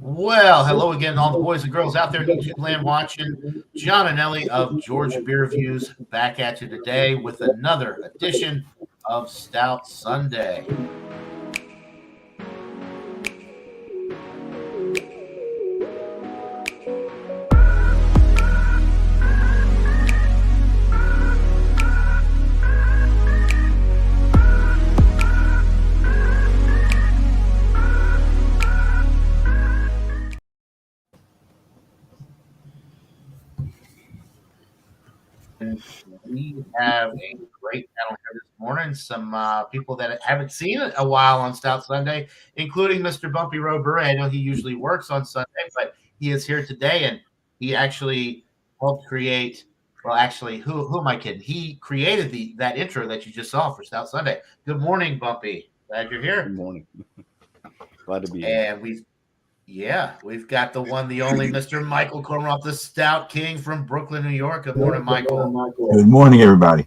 Well, hello again, all the boys and girls out there in YouTube land watching. John and Ellie of Georgia Beer Reviews back at you today with another edition of Stout Sunday. We have a great panel here this morning. Some people that haven't seen it a while on Stout Sunday, including Mr. Bumpy Road Brewery. I know he usually works on Sunday, but he is here today, and he actually helped create. Well, actually, who am I kidding? He created that intro that you just saw for Stout Sunday. Good morning, Bumpy. Glad you're here. Good morning. Glad to be here. And we've got the one, the only Mr. Michael Cornroth, the Stout King from Brooklyn, New York. Good morning, Michael. Good morning, everybody.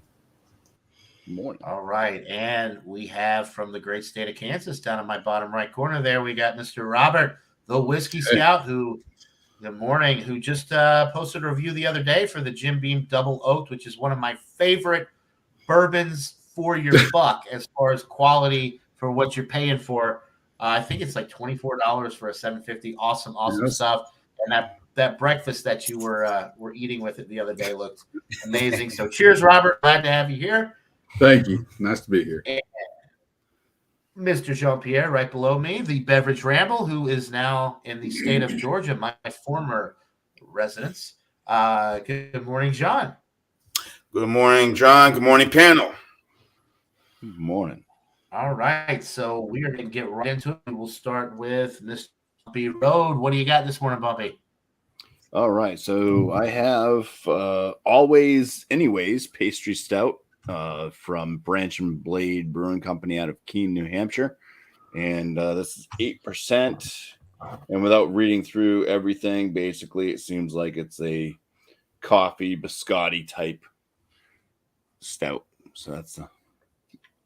Good morning. All right. And we have from the great state of Kansas, down in my bottom right corner there, we got Mr. Robert, the Whiskey Scout, who just posted a review the other day for the Jim Beam Double Oaked, which is one of my favorite bourbons for your buck as far as quality for what you're paying for. I think it's like $24 for a 750. Awesome stuff. And that breakfast that you were eating with it the other day looked amazing. So cheers, Robert. Glad to have you here. Thank you. Nice to be here. And Mr. Jean-Pierre, right below me, the Beverage Ramble, who is now in the state of Georgia, my former residence. Good morning, John. Good morning, John. Good morning, panel. Good morning. All right, so we are going to get right into it. We'll start with Mr. Bumpy Road. What do you got this morning, Bumpy? All right, so I have Always Anyways Pastry Stout from Branch and Blade Brewing Company out of Keene, New Hampshire. And this is 8%. And without reading through everything, basically it seems like it's a coffee biscotti type stout. So that's the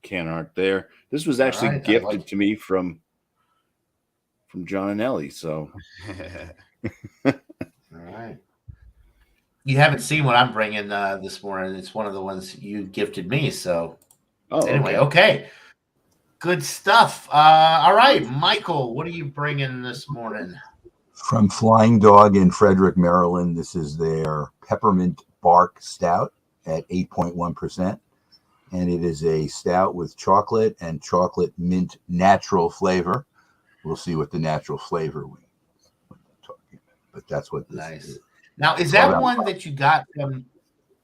can art there. This was actually gifted to me from John and Ellie. So, all right. You haven't seen what I'm bringing this morning. It's one of the ones you gifted me. So, anyway, okay. Good stuff. All right, Michael, what are you bringing this morning? From Flying Dog in Frederick, Maryland. This is their Peppermint Bark Stout at 8.1%. And it is a stout with chocolate and chocolate mint natural flavor. We'll see what the natural flavor we talking about, but that's what this is. Now, is that one that you got from?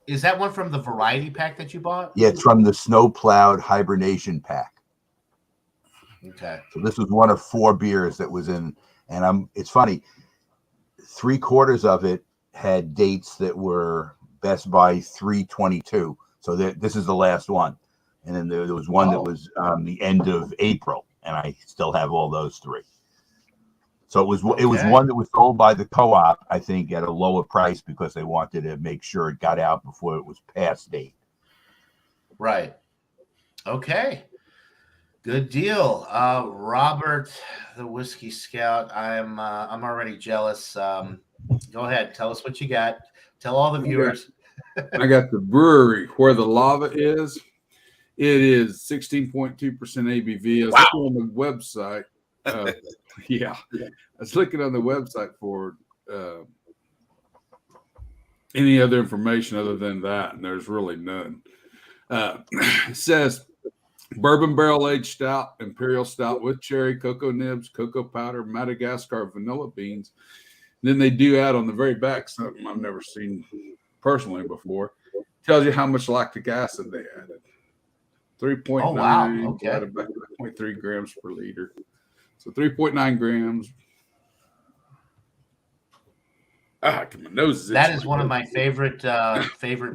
Is that one from the variety pack that you bought? Yeah, it's from the Snow Plowed Hibernation pack. Okay. So this was one of 4 beers that was in, and it's funny. 3/4 of it had dates that were Best by 3/22. So this is the last one, and then there was one that was the end of April, and I still have all those 3. So it was one that was sold by the co-op, I think, at a lower price because they wanted to make sure it got out before it was past date. Right. Okay. Good deal, Robert, the Whiskey Scout. I'm already jealous. Go ahead, tell us what you got. Tell all the viewers. I got the brewery where the lava is. It is 16.2% ABV. I was looking on the website. I was looking on the website for any other information other than that, and there's really none. It says bourbon barrel aged stout, imperial stout with cherry, cocoa nibs, cocoa powder, Madagascar vanilla beans. And then they do add on the very back something I've never seen personally before. Tells you how much lactic acid they added. 3.9 divided by 0.3 grams per liter. So 3.9 grams. My nose is that is one of my favorite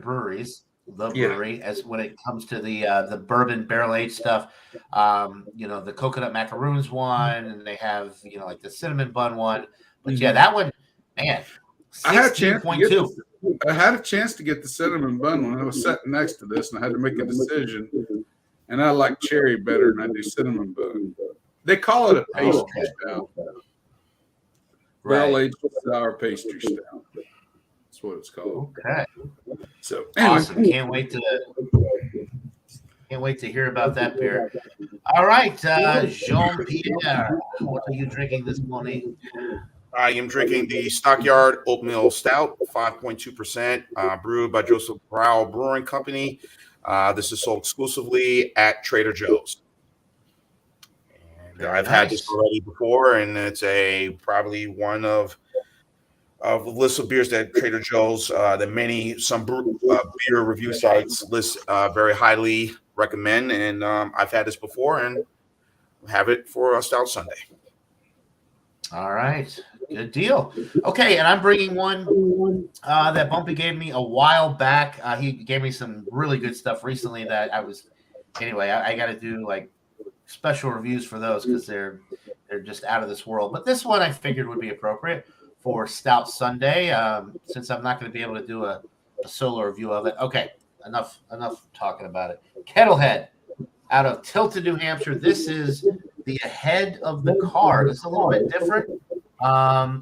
breweries. The brewery, as when it comes to the bourbon barrel aged stuff. The coconut macaroons one, and they have like the cinnamon bun one. But that one, man, 16.2. I had a chance to get the cinnamon bun when I was sitting next to this, and I had to make a decision. And I like cherry better than I do cinnamon bun. They call it a pastry stout. barrel-aged sour pastry stout. That's what it's called. Okay. So anyway, Awesome. Can't wait to hear about that beer. All right, Jean-Pierre, what are you drinking this morning? I am drinking the Stockyard Oatmeal Stout, 5.2%, brewed by Joseph Brow Brewing Company. This is sold exclusively at Trader Joe's. And Very I've had this nice. already before, and it's probably one of the list of beers that Trader Joe's, some beer review sites list very highly recommend. And I've had this before and have it for a Stout Sunday. All right, good deal. Okay, and I'm bringing one that Bumpy gave me a while back. He gave me some really good stuff recently that I got to do like special reviews for those because they're just out of this world. But this one I figured would be appropriate for Stout Sunday, since I'm not going to be able to do a solo review of it. Okay, enough talking about it. Kettlehead out of Tilton, New Hampshire. This is the head of the card. It's a little bit different.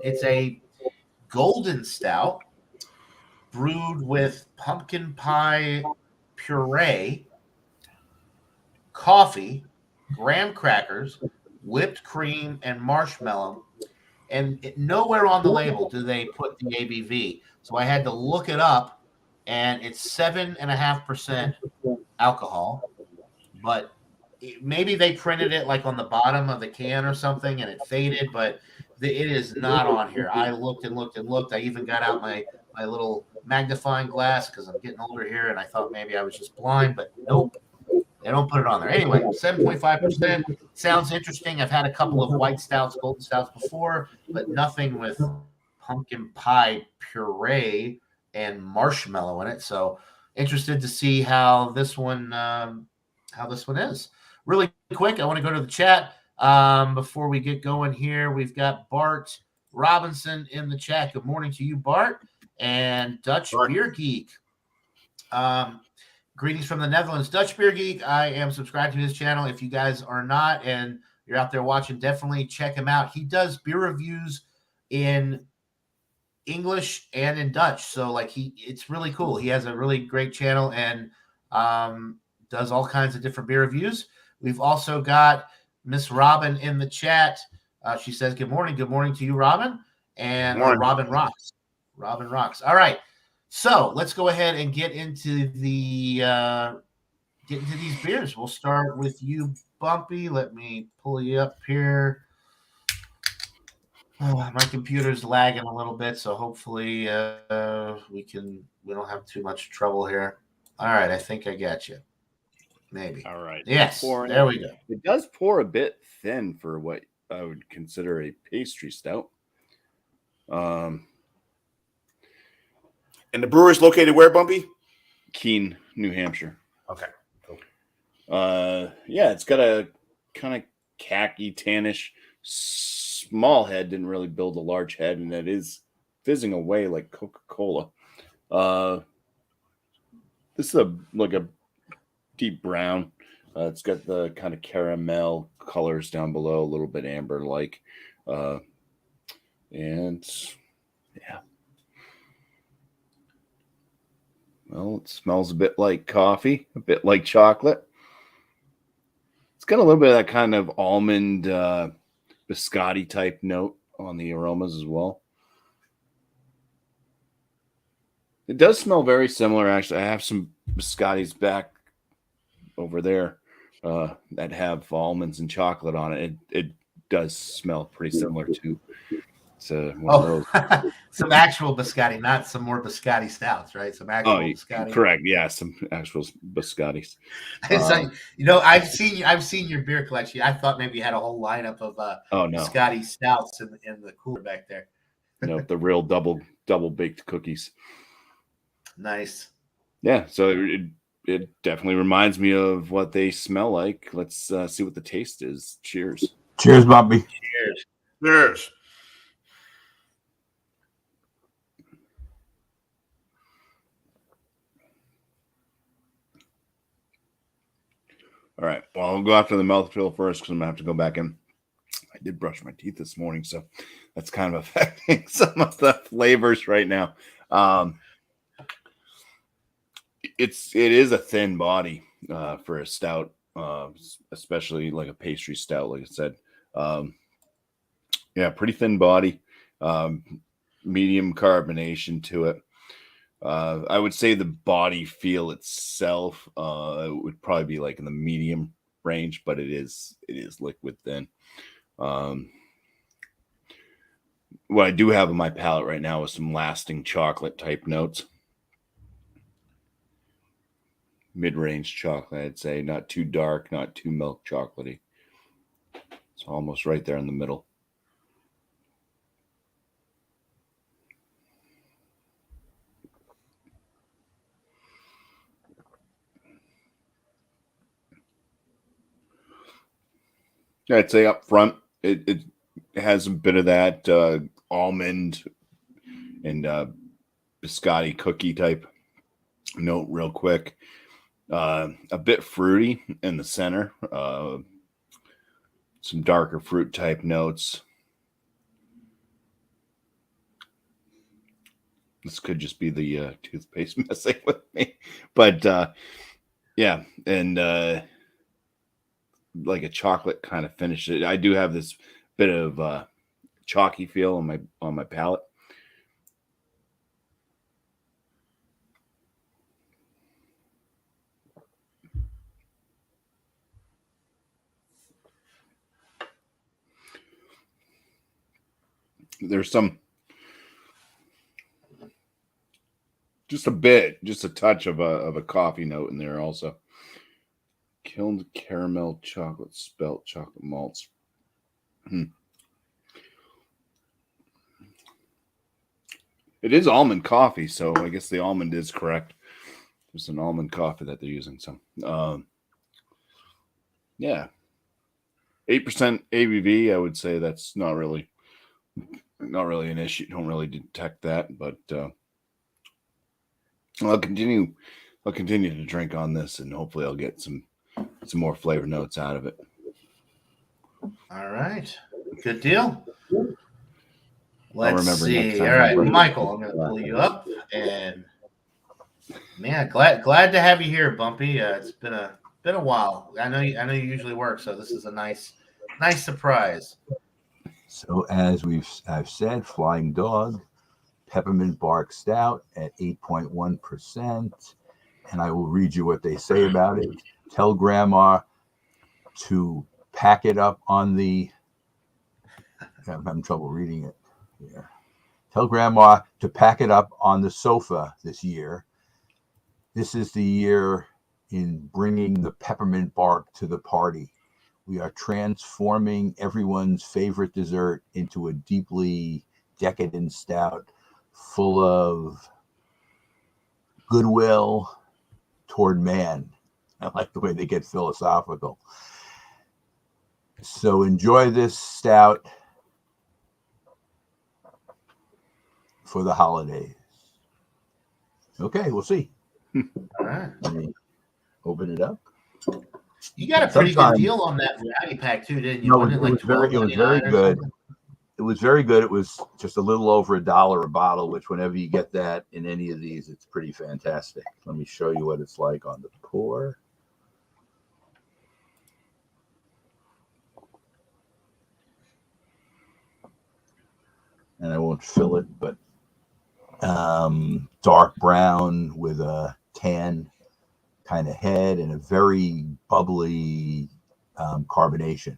It's a golden stout brewed with pumpkin pie puree, coffee, graham crackers, whipped cream, and marshmallow. And nowhere on the label do they put the ABV. So I had to look it up, and it's 7.5% alcohol. But maybe they printed it like on the bottom of the can or something, and it faded. But it is not on here. I looked and looked and looked. I even got out my little magnifying glass because I'm getting older here, and I thought maybe I was just blind. But nope. They don't put it on there. Anyway, 7.5% sounds interesting. I've had a couple of white stouts, golden stouts before, but nothing with pumpkin pie puree and marshmallow in it. So interested to see how this one is. Really quick, I want to go to the chat before we get going here. We've got Bart Robinson in the chat. Good morning to you, Bart, and Dutch Beer Geek. Greetings from the Netherlands. Dutch Beer Geek, I am subscribed to his channel. If you guys are not and you're out there watching, definitely check him out. He does beer reviews in English and in Dutch. So it's really cool. He has a really great channel and does all kinds of different beer reviews. We've also got Miss Robin in the chat. She says, good morning. Good morning to you, Robin. And Robin rocks. Robin rocks. All right. So let's go ahead and get into these beers. We'll start with you, Bumpy. Let me pull you up here. My computer's lagging a little bit, so hopefully we don't have too much trouble here. All right, I think I got you. Maybe. All right. Yes. There we go. It does pour a bit thin for what I would consider a pastry stout. And the brewery is located where, Bumpy? Keene, New Hampshire. Okay. Yeah, it's got a kind of khaki, tannish, small head. Didn't really build a large head, and it is fizzing away like Coca-Cola. This is a deep brown. It's got the kind of caramel colors down below, a little bit amber-like. And yeah. Well, it smells a bit like coffee, a bit like chocolate. It's got a little bit of that kind of almond biscotti type note on the aromas as well. It does smell very similar, actually. I have some biscottis back over there that have almonds and chocolate on it. It does smell pretty similar to one of those. Some actual biscotti, not some more biscotti stouts, right? Some actual biscotti. Correct. Yeah, some actual biscottis. I've seen your beer collection. I thought maybe you had a whole lineup of biscotti stouts in the cooler back there. The real double baked cookies. Nice. Yeah, so it definitely reminds me of what they smell like. Let's see what the taste is. Cheers. Cheers, Bumpy. Cheers. Cheers. All right. Well, I'll go after the mouthfeel first because I'm going to have to go back in my did brush my teeth this morning, so that's kind of affecting some of the flavors right now. It is a thin body for a stout, especially like a pastry stout, like I said. Yeah, pretty thin body, medium carbonation to it. I would say the body feel itself would probably be like in the medium range, but it is liquid thin. What I do have in my palate right now is some lasting chocolate type notes. Mid-range chocolate, I'd say. Not too dark, not too milk chocolatey. It's almost right there in the middle. I'd say up front, it has a bit of that almond and biscotti cookie type note real quick. A bit fruity in the center. Some darker fruit type notes. This could just be the toothpaste messing with me. But yeah, and like a chocolate kind of finish. I do have this bit of chalky feel on my palate. There's some, just a touch of a coffee note in there also. Kilned caramel chocolate spelt chocolate malts. It is almond coffee, so I guess the almond is correct. There's an almond coffee that they're using. So, yeah, 8% ABV. I would say that's not really an issue. Don't really detect that, but I'll continue to drink on this, and hopefully I'll get some more flavor notes out of it. All right, good deal. Let's next see. time. All right, Michael, I'm going to pull you up, and man, glad to have you here, Bumpy. It's been a while. I know you usually work, so this is a nice surprise. So as I've said, Flying Dog, Peppermint Bark Stout at 8.1%. And I will read you what they say about it. Tell Grandma to pack it up on the... I'm having trouble reading it here. Tell Grandma to pack it up on the sofa this year. This is the year in bringing the peppermint bark to the party. We are transforming everyone's favorite dessert into a deeply decadent stout full of goodwill toward man. I like the way they get philosophical. So enjoy this stout for the holidays. Okay, we'll see. All right. Let me open it up. You got a pretty good deal on that variety pack too, didn't you? No, it was very good. It was very good. It was just a little over $1 a bottle, which whenever you get that in any of these, it's pretty fantastic. Let me show you what it's like on the pour. And I won't fill it, but dark brown with a tan kind of head and a very bubbly carbonation.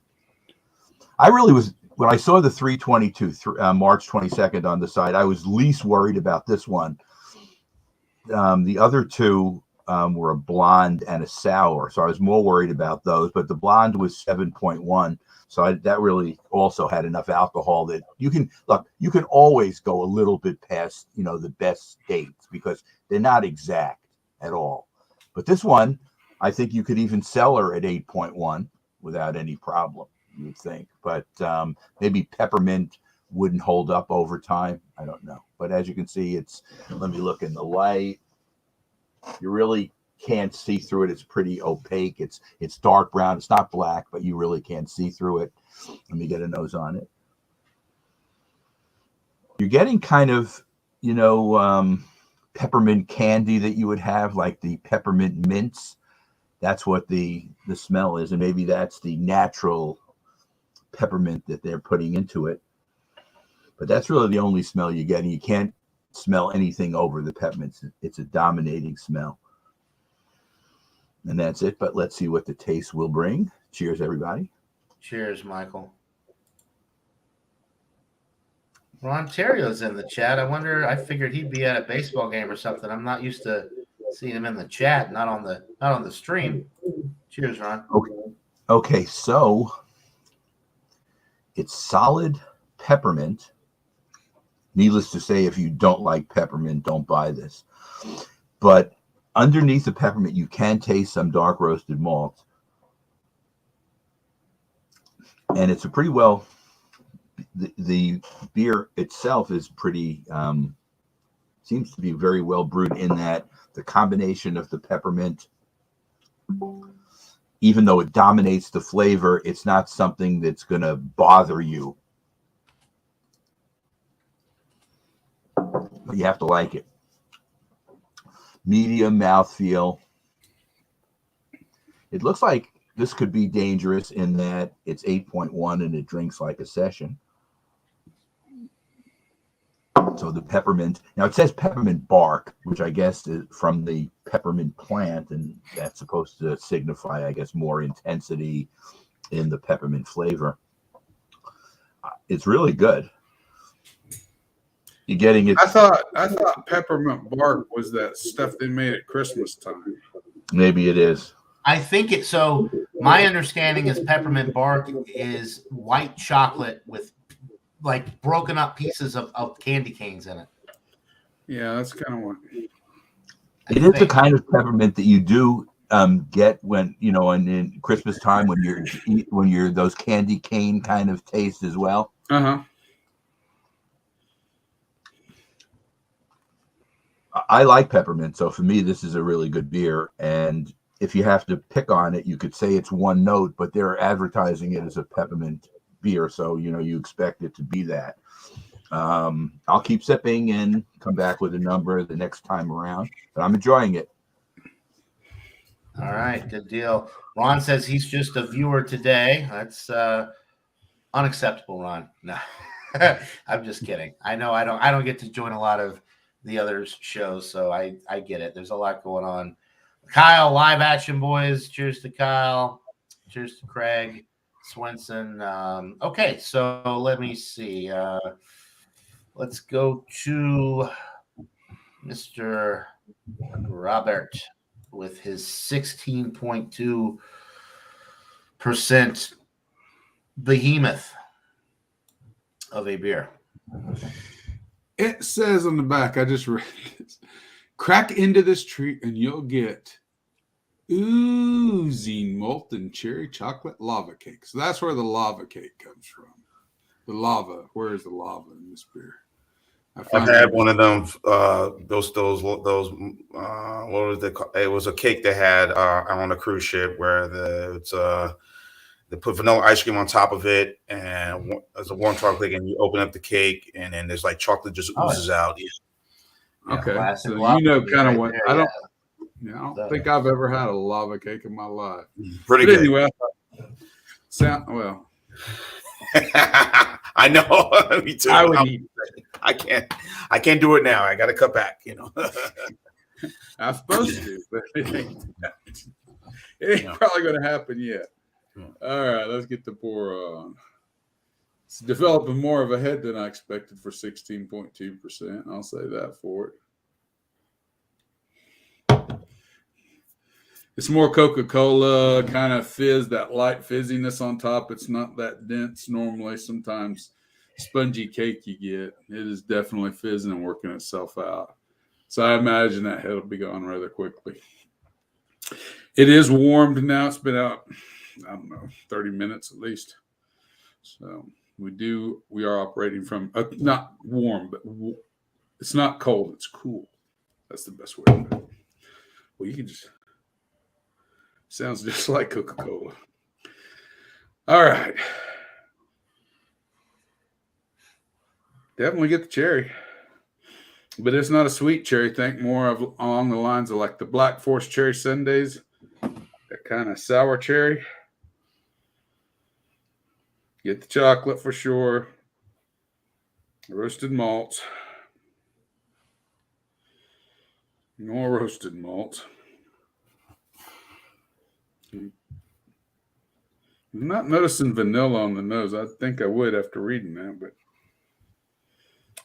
I really was, when I saw the 322 March 22nd on the side, I was least worried about this one. The other two were a blonde and a sour, so I was more worried about those, but the blonde was 7.1, so that really also had enough alcohol that you can always go a little bit past the best dates because they're not exact at all. But this one, I think you could even sell her at 8.1 without any problem, you would think. But maybe peppermint wouldn't hold up over time. I don't know. But as you can see, let me look in the light. You really can't see through it. It's pretty opaque. It's dark brown. It's not black, but you really can't see through it. Let me get a nose on it. You're getting kind of, peppermint candy that you would have, like the peppermint mints. That's what the smell is, and maybe that's the natural peppermint that they're putting into it. But that's really the only smell you're getting. You can't smell anything over the peppermints. It's a dominating smell. And that's it, but let's see what the taste will bring. Cheers, everybody. Cheers, Michael. Ron Terrio's in the chat. I figured he'd be at a baseball game or something. I'm not used to seeing him in the chat, not on the stream. Cheers, Ron. Okay, so it's solid peppermint. Needless to say, if you don't like peppermint, don't buy this. But underneath the peppermint, you can taste some dark roasted malt. And it's a pretty well, the beer itself is pretty, seems to be very well brewed in that the combination of the peppermint, even though it dominates the flavor, it's not something that's going to bother you. But you have to like it. Medium mouthfeel. It looks like this could be dangerous in that it's 8.1 and it drinks like a session. So the peppermint, now it says peppermint bark, which I guess is from the peppermint plant, and that's supposed to signify, I guess, more intensity in the peppermint flavor. It's really good. You're getting it. I thought peppermint bark was that stuff they made at Christmas time. Maybe it is. I think it. So my understanding is peppermint bark is white chocolate with like broken up pieces of candy canes in it. Yeah, that's kind of what. It is the kind of peppermint that you do get when in Christmas time when you're those candy cane kind of taste as well. I like peppermint, so for me this is a really good beer. And if you have to pick on it, you could say it's one note, but they're advertising it as a peppermint beer, so you expect it to be that. I'll keep sipping and come back with a number the next time around, but I'm enjoying it. All right, good deal. Ron says he's just a viewer today. That's unacceptable, Ron. No, I'm just kidding. I know I don't get to join a lot of the others' shows, so I get it. There's a lot going on. Kyle, live action boys. Cheers to Kyle. Cheers to Craig Swenson. Okay, so let me see. Let's go to Mr. Robert with his 16.2% behemoth of a beer. It says on the back, I just read this. Crack into this treat and you'll get oozing molten cherry chocolate lava cake. So that's where the lava cake comes from. The lava. Where is the lava in this beer? I've had one of them. Those. What was they called? It was a cake they had on a cruise ship where they put vanilla ice cream on top of it, and there's a warm chocolate, and you open up the cake, and then there's like chocolate just oozes out. Yeah. Okay, Classic so lava kind of right what there, I don't. Yeah, I don't think I've ever had a lava cake in my life. Pretty but good. Anyway, sound well. I know. Me too. I would eat. I can't do it now. I got to cut back. I'm supposed to, but it ain't probably going to happen yet. All right, let's get the pour on. It's developing more of a head than I expected for 16.2%. I'll say that for it. It's more Coca-Cola, kind of fizz, that light fizziness on top. It's not that dense normally. Sometimes spongy cake you get. It is definitely fizzing and working itself out. So I imagine that head will be gone rather quickly. It is warmed now. It's been out, 30 minutes at least. So we are operating from, not warm, but it's not cold. It's cool. That's the best way to do it. Well, you can just Sounds just like Coca-Cola. All right. Definitely get the cherry. But it's not a sweet cherry. Think more of along the lines of like the Black Forest Cherry Sundays. That kind of sour cherry. Get the chocolate for sure. Roasted malts. More roasted malts. I'm not noticing vanilla on the nose. I think I would after reading that, but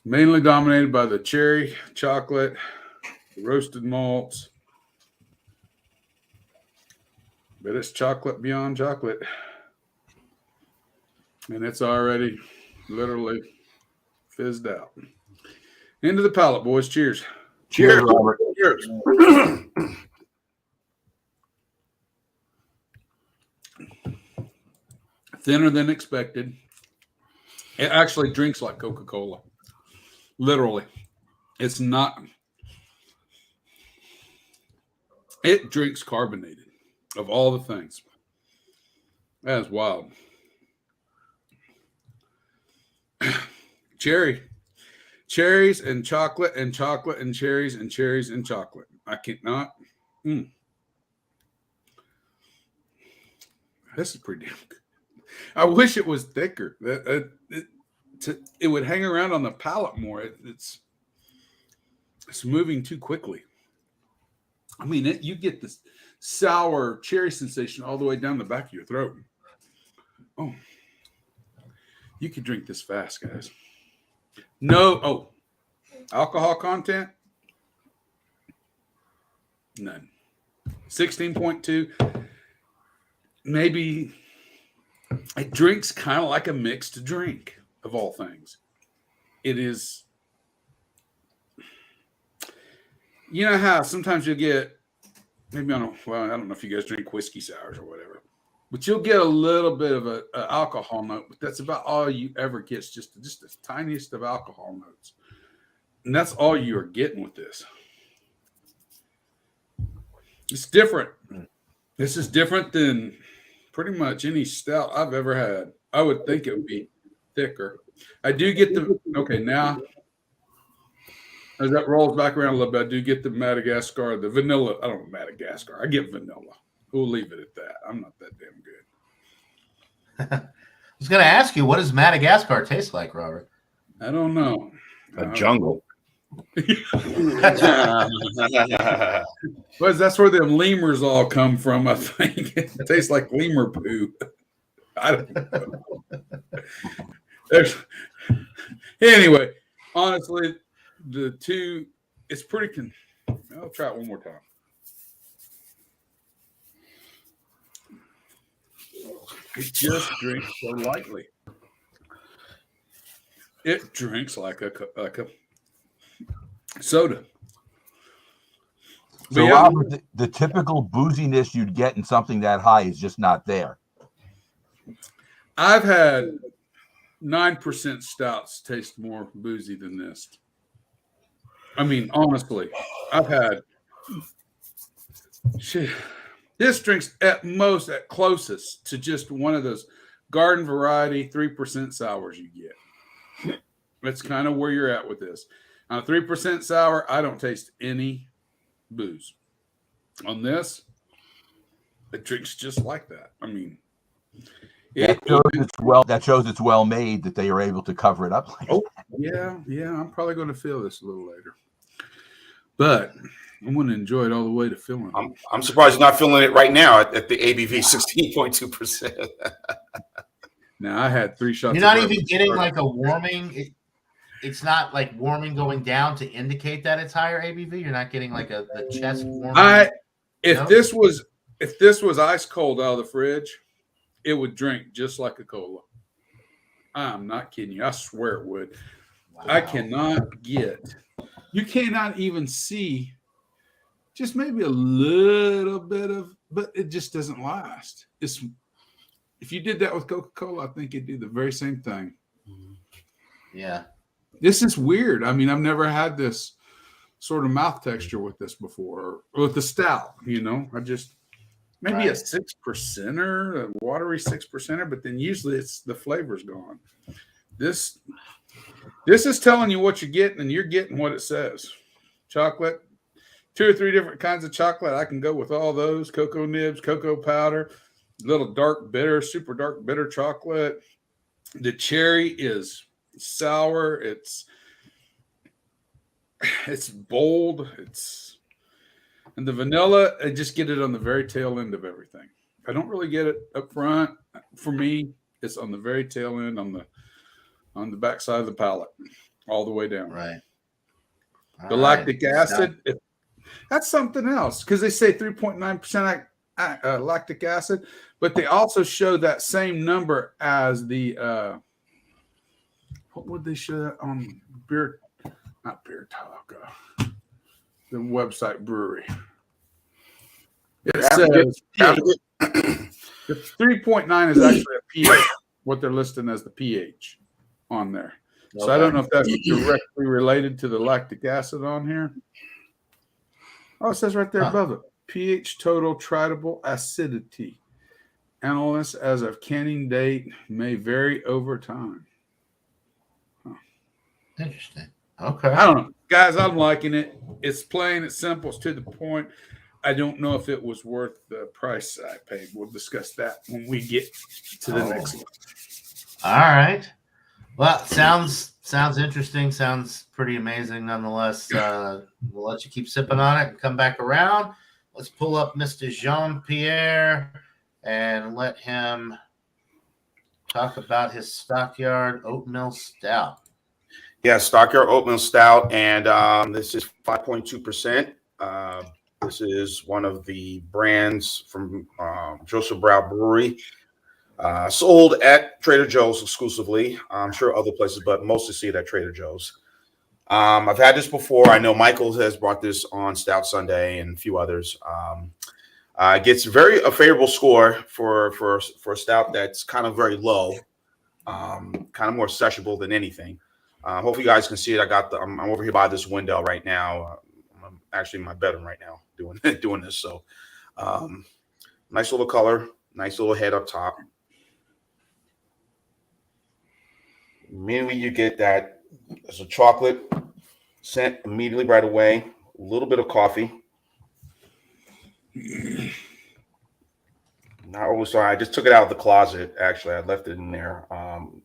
mainly dominated by the cherry, chocolate, the roasted malts. But it's chocolate beyond chocolate. And it's already literally fizzed out. Into the palate, boys. Cheers. Cheers, Robert. Cheers. Thinner than expected. It actually drinks like Coca-Cola. Literally. It's not. It drinks carbonated of all the things. That's wild. Cherries and chocolate and chocolate and cherries and cherries and chocolate. I cannot. This is pretty damn good. I wish it was thicker. It would hang around on the palate more. It's moving too quickly. I mean, you get this sour cherry sensation all the way down the back of your throat. Oh, you could drink this fast, guys. No, alcohol content? None. 16.2. Maybe it drinks kind of like a mixed drink of all things. It is, you know how sometimes you'll get, maybe I don't know if you guys drink whiskey sours or whatever, but you'll get a little bit of a alcohol note, but that's about all you ever get. It's just the tiniest of alcohol notes. And that's all you are getting with this. It's different. This is different than pretty much any stout I've ever had. I would think it would be thicker. I do get now as that rolls back around a little bit, I do get the Madagascar, the vanilla. I don't know Madagascar. I get vanilla. We'll leave it at that. I'm not that damn good. I was going to ask you, what does Madagascar taste like, Robert? I don't know. A jungle. Well, that's where them lemurs all come from, I think. It tastes like lemur poo. I don't know. Anyway, honestly, the two, it's pretty. I'll try it one more time. It just drinks so lightly. It drinks like a soda. So, yeah, Robert, the typical booziness you'd get in something that high is just not there. I've had 9% stouts taste more boozy than this. I mean, honestly, I've had shit. This drinks at closest to just one of those garden variety 3% sours you get. That's kind of where you're at with this. On a 3% sour, I don't taste any booze. On this, it drinks just like that. I mean, That shows it's well made that they are able to cover it up. Yeah. I'm probably going to feel this a little later, but I'm going to enjoy it all the way to feeling it. I'm surprised you're not feeling it right now at the ABV 16.2%. Now I had 3 shots. You're not even getting like a warming. It's not like warming going down to indicate that it's higher ABV. You're not getting like the chest warming. If this was ice cold out of the fridge, it would drink just like a cola. I'm not kidding you. I swear it would. Wow. I cannot get. You cannot even see. Just maybe a little bit of, but it just doesn't last. If you did that with Coca-Cola, I think it'd do the very same thing. Yeah. This is weird. I mean, I've never had this sort of mouth texture with this before, or with the stout, you know. maybe a Right. 6%er, a watery 6%er, but then usually it's the flavor's gone. This is telling you what you're getting, and you're getting what it says. Chocolate, 2 or 3 different kinds of chocolate. I can go with all those: cocoa nibs, cocoa powder, little dark bitter, super dark bitter chocolate. The cherry is sour. It's bold. And the vanilla, I just get it on the very tail end of everything. I don't really get it up front. For me, it's on the very tail end, on the back side of the palate, all the way down. Right. The All lactic right. acid, that's something else, because they say 3.9% lactic acid, but they also show that same number as the what would they show that on beer? Not Beer Talk, the website brewery. It says the 3.9 is actually a pH, what they're listing as the pH on there. So I don't know if that's directly related to the lactic acid on here. Oh, it says right there above it, pH total tritable acidity. Analysis as of canning date may vary over time. Interesting. Okay. I don't know. Guys, I'm liking it. It's plain, it's simple, it's to the point. I don't know if it was worth the price I paid. We'll discuss that when we get to the next one. All right. Well, sounds interesting. Sounds pretty amazing nonetheless. We'll let you keep sipping on it and come back around. Let's pull up Mr. Jean-Pierre and let him talk about his Stockyard Oatmeal Stout. Yeah, Stockyard Oatmeal Stout, and this is 5.2%. This is one of the brands from Joseph Brown Brewery. Sold at Trader Joe's exclusively. I'm sure other places, but mostly see it at Trader Joe's. I've had this before. I know Michael has brought this on Stout Sunday and a few others. Gets a favorable score for a stout that's kind of very low, kind of more sessionable than anything. Hopefully you guys can see it. I'm over here by this window right now. I'm actually in my bedroom right now doing this. So nice little color, nice little head up top. Immediately you get that as a chocolate scent immediately right away. A little bit of coffee. Not always sorry. I just took it out of the closet. Actually, I left it in there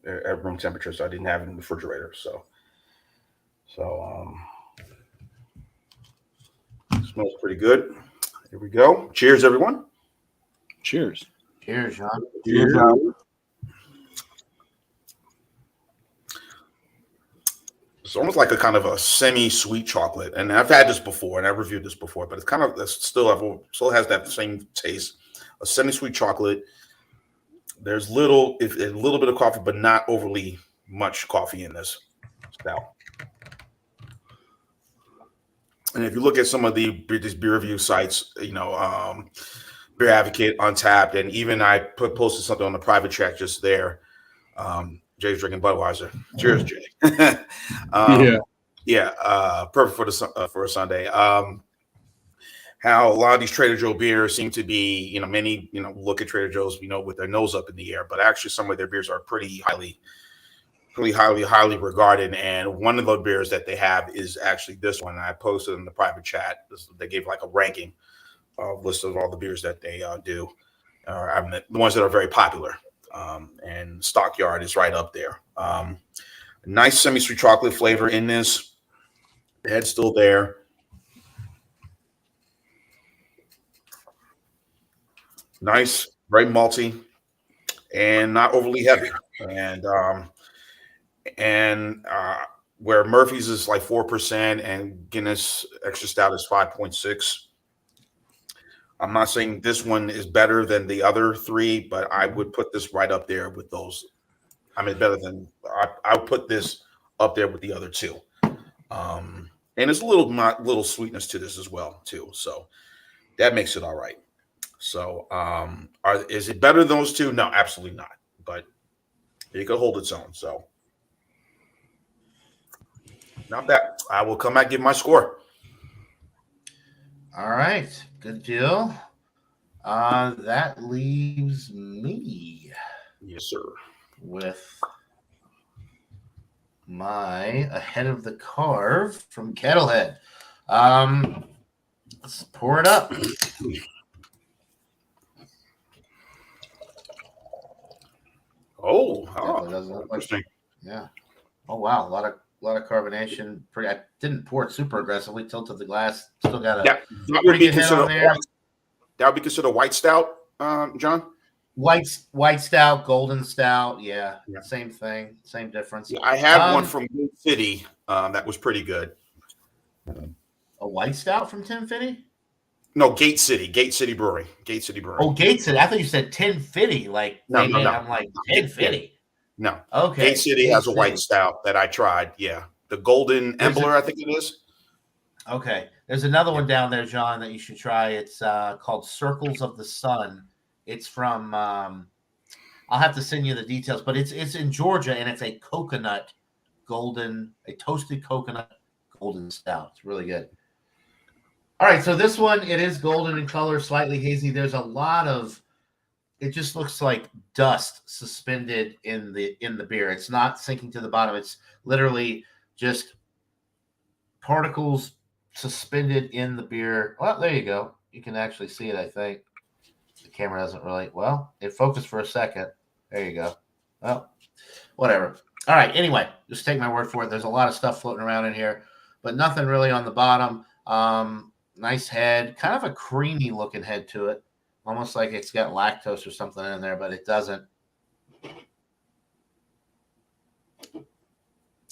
at room temperature, so I didn't have it in the refrigerator. So smells pretty good. Here we go. Cheers, everyone. Cheers. Cheers, John. Cheers. It's almost like a kind of a semi-sweet chocolate, and I've had this before, and I've reviewed this before, but it's kind of still has that same taste. A semi-sweet chocolate. There's a little bit of coffee, but not overly much coffee in this stout. And if you look at some of these beer review sites, Beer Advocate, Untapped, and even I posted something on the private chat just there. Jay's drinking Budweiser. Cheers, Jay. Perfect for a Sunday. How a lot of these Trader Joe beers seem to be, many, look at Trader Joe's, with their nose up in the air, but actually some of their beers are pretty highly regarded. And one of the beers that they have is actually this one. And I posted in the private chat. They gave like a ranking list of all the beers that they do, the ones that are very popular. And Stockyard is right up there. Nice semi-sweet chocolate flavor in this. The head's still there. Nice, very malty, and not overly heavy. And where Murphy's is like 4% and Guinness Extra Stout is 5.6. I'm not saying this one is better than the other three, but I would put this right up there with those. I would put this up there with the other two. And there's a little sweetness to this as well, too. So that makes it all right. So is it better than those two? No, absolutely not. But it could hold its own. So not bad. I will come back and give my score. All right. Good deal. That leaves me Yes, sir. with my ahead of the carve from Kettlehead. Let's pour it up. Definitely doesn't look like. Interesting. Yeah. Oh wow, a lot of carbonation. I didn't pour it super aggressively. Tilted the glass. Still got a That would pretty be good head considered on there. that would be considered white stout, John. White stout, golden stout. Yeah, Yeah. same thing, same difference. Yeah, I had one from Gate City that was pretty good. A white stout from 1050? No, Gate City Brewery. Oh, Gate City. I thought you said 1050. Like, No, wait, no, no. I'm like 1050. No. Okay. Gate City has a white stout that I tried. Yeah. The Golden Embler, I think it is. Okay. There's another one down there, John, that you should try. It's called Circles of the Sun. It's from I'll have to send you the details, but it's in Georgia, and it's a toasted coconut golden stout. It's really good. All right, so this one, it is golden in color, slightly hazy. There's a lot of, it just looks like dust suspended in the beer. It's not sinking to the bottom. It's literally just particles suspended in the beer. Well, there you go. You can actually see it, I think. The camera doesn't really, well, it focused for a second. There you go. Well, whatever. All right, anyway, just take my word for it. There's a lot of stuff floating around in here, but nothing really on the bottom. Nice head, kind of a creamy looking head to it, almost like it's got lactose or something in there, but it doesn't.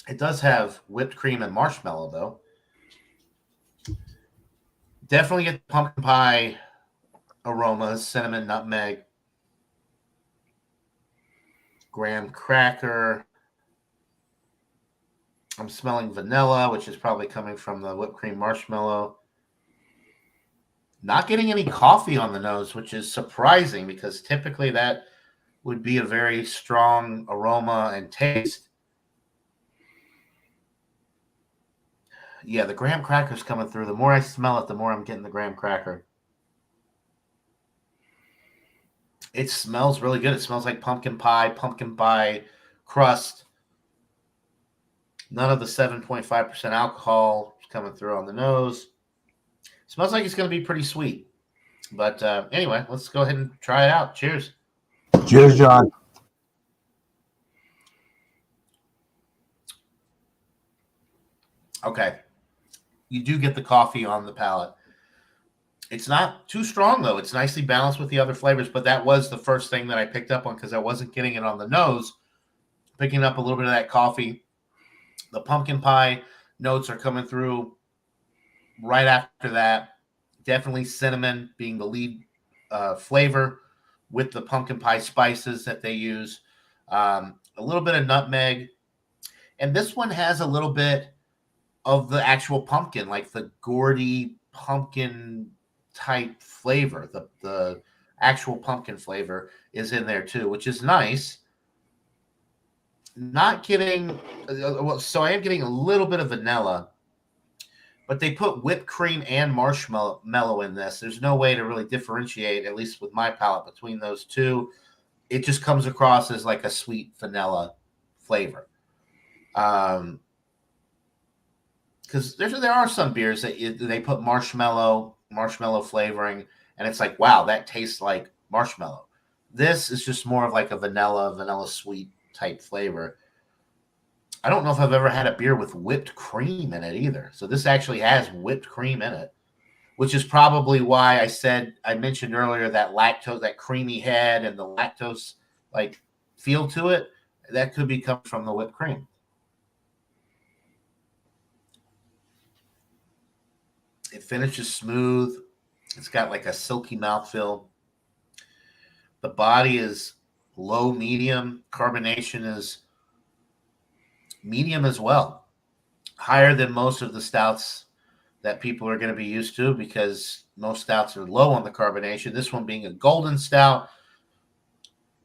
It does have whipped cream and marshmallow, though. Definitely get the pumpkin pie aromas, cinnamon, nutmeg, graham cracker. I'm smelling vanilla, which is probably coming from the whipped cream marshmallow. Not getting any coffee on the nose, which is surprising because typically that would be a very strong aroma and taste. Yeah, the graham cracker's coming through. The more I smell it, the more I'm getting the graham cracker. It smells really good. It smells like pumpkin pie crust. None of the 7.5% alcohol is coming through on the nose. Smells like it's going to be pretty sweet. But anyway, let's go ahead and try it out. Cheers. Cheers, John. Okay. You do get the coffee on the palate. It's not too strong, though. It's nicely balanced with the other flavors, but that was the first thing that I picked up on because I wasn't getting it on the nose. Picking up a little bit of that coffee. The pumpkin pie notes are coming through right after that. Definitely cinnamon being the lead flavor with the pumpkin pie spices that they use. A little bit of nutmeg. And this one has a little bit of the actual pumpkin, like the gourdy pumpkin type flavor. The actual pumpkin flavor is in there too, which is nice. Not getting, so I am getting a little bit of vanilla, but they put whipped cream and marshmallow in this. There's no way to really differentiate, at least with my palate, between those two. It just comes across as like a sweet vanilla flavor. Because there are some beers that they put marshmallow flavoring, and it's like, wow, that tastes like marshmallow. This is just more of like a vanilla sweet type flavor. I don't know if I've ever had a beer with whipped cream in it either. So this actually has whipped cream in it, which is probably why I mentioned earlier that lactose, that creamy head and the lactose like feel to it. That could be coming from the whipped cream. It finishes smooth. It's got like a silky mouthfeel. The body is low medium. Carbonation is medium as well. Higher than most of the stouts that people are going to be used to because most stouts are low on the carbonation. This one being a golden stout,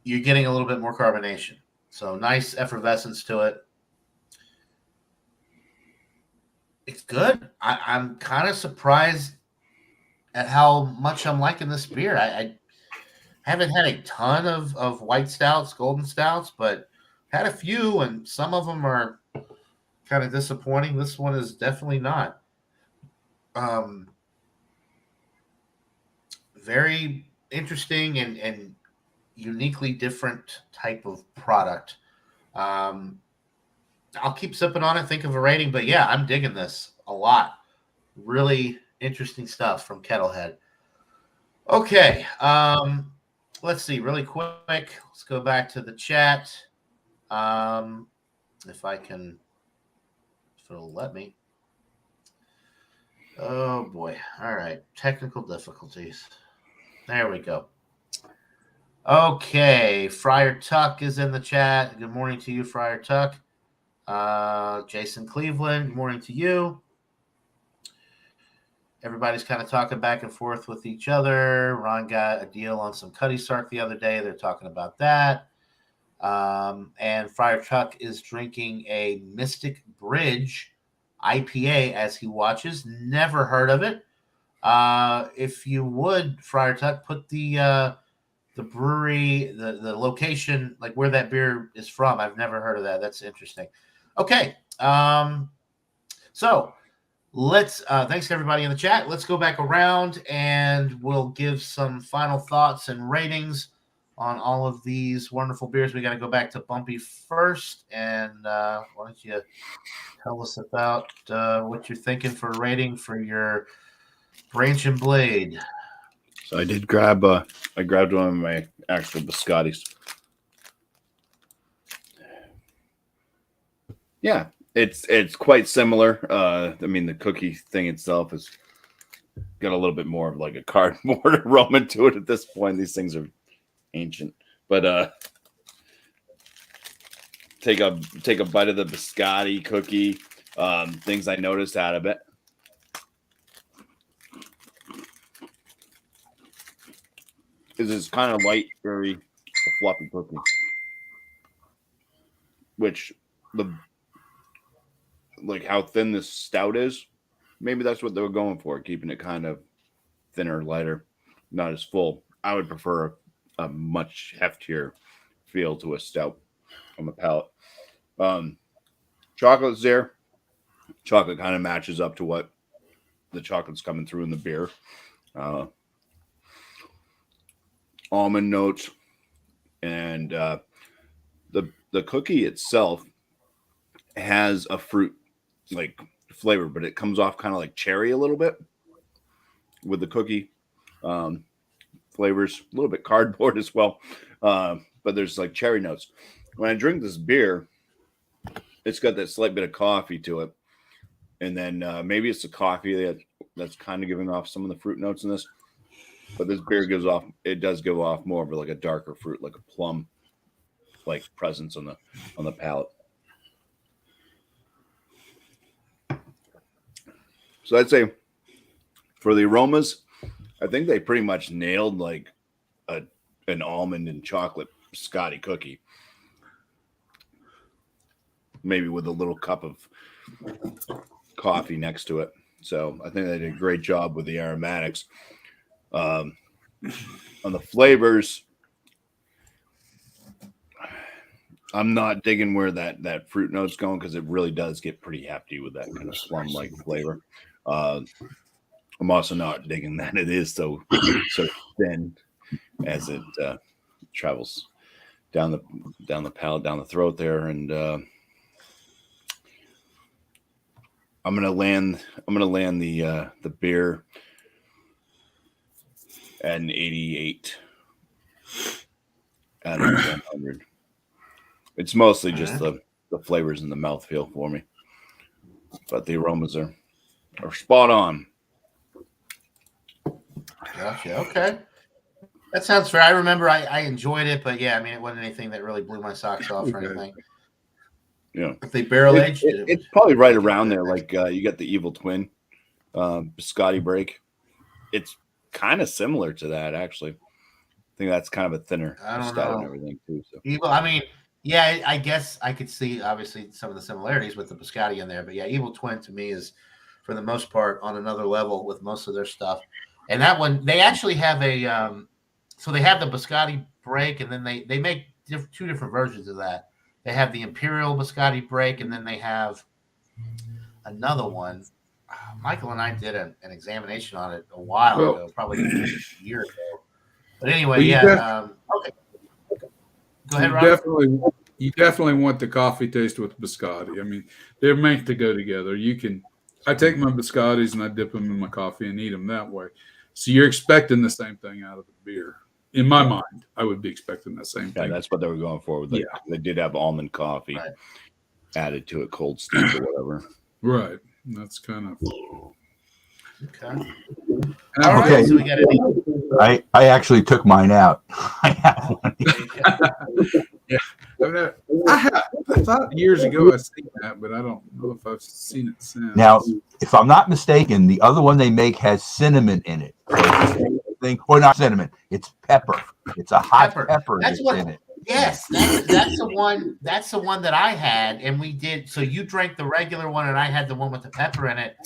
you're getting a little bit more carbonation. So nice effervescence to it. It's good. I'm kind of surprised at how much I'm liking this beer. I haven't had a ton of white stouts, golden stouts, but had a few, and some of them are kind of disappointing. This one is definitely not. Very interesting and uniquely different type of product. I'll keep sipping on it, think of a rating, but yeah, I'm digging this a lot. Really interesting stuff from Kettlehead. Okay, let's see, really quick. Let's go back to the chat. If it'll let me. Oh boy. All right. Technical difficulties. There we go. Okay. Friar Tuck is in the chat. Good morning to you, Friar Tuck. Jason Cleveland, good morning to you. Everybody's kind of talking back and forth with each other. Ron got a deal on some Cuddy Sark the other day. They're talking about that. And Friar Tuck is drinking a Mystic Bridge IPA as he watches. Never heard of it. If you would, Friar Tuck, put the brewery, the location, like where that beer is from. I've never heard of that. That's interesting. Okay. So let's thanks to everybody in the chat. Let's go back around and we'll give some final thoughts and ratings on all of these wonderful beers. We got to go back to Bumpy first. And why don't you tell us about what you're thinking for a rating for your Branch and Blade? So I did grab I grabbed one of my actual biscottis. Yeah, it's quite similar. I mean, the cookie thing itself has got a little bit more of like a cardboard aroma to it at this point. These things are ancient, but take a bite of the biscotti cookie. Things I noticed out of it. Is it's kind of light, very fluffy cookie, which like how thin this stout is. Maybe that's what they were going for, keeping it kind of thinner, lighter, not as full. I would prefer a much heftier feel to a stout on the palate. Chocolate's there. Chocolate kind of matches up to what the chocolate's coming through in the beer. Almond notes, and the cookie itself has a fruit like flavor, but it comes off kind of like cherry a little bit with the cookie flavors, a little bit cardboard as well, but there's like cherry notes. When I drink this beer, it's got that slight bit of coffee to it, and then maybe it's the coffee that's kind of giving off some of the fruit notes in this. But this beer does give off more of like a darker fruit, like a plum like presence on the palate. So I'd say for the aromas, I think they pretty much nailed like an almond and chocolate biscotti cookie. Maybe with a little cup of coffee next to it. So I think they did a great job with the aromatics. On the flavors, I'm not digging where that fruit note's going because it really does get pretty hefty with that kind of plum-like flavor. I'm also not digging that it is so thin as it travels down the palate, down the throat there, and I'm gonna land the beer at an 88 out of 100. It's mostly just the flavors and the mouthfeel for me, but the aromas are spot on. Gotcha. Okay. That sounds fair. I remember I enjoyed it, but yeah, I mean, it wasn't anything that really blew my socks off or anything. Yeah. If they barrel aged it's probably right around there. Like you got the Evil Twin biscotti break. It's kind of similar to that, actually. I think that's kind of a thinner stout and everything too. So Evil, I mean, yeah, I guess I could see obviously some of the similarities with the biscotti in there, but yeah, Evil Twin to me is for the most part on another level with most of their stuff. And that one, they actually have a so they have the biscotti break, and then they make two different versions of that. They have the Imperial biscotti break, and then they have another one. Michael and I did an examination on it a while ago, probably a year ago. But anyway, okay. Go ahead, Robert. You definitely want the coffee taste with biscotti. I mean, they're meant to go together. I take my biscottis and I dip them in my coffee and eat them that way. So you're expecting the same thing out of the beer. In my mind, I would be expecting the same thing. Yeah, that's what they were going for. They did have almond coffee added to it, cold steep or whatever. Right. That's kind of okay. All right. So we got I actually took mine out. I have one. Yeah. I thought years ago I seen that, but I don't know if I've seen it since. Now, if I'm not mistaken, the other one they make has cinnamon in it. Or not cinnamon, it's pepper. It's a hot pepper that's in it. Yes, that's the one. That's the one that I had, and we did. So you drank the regular one, and I had the one with the pepper in it,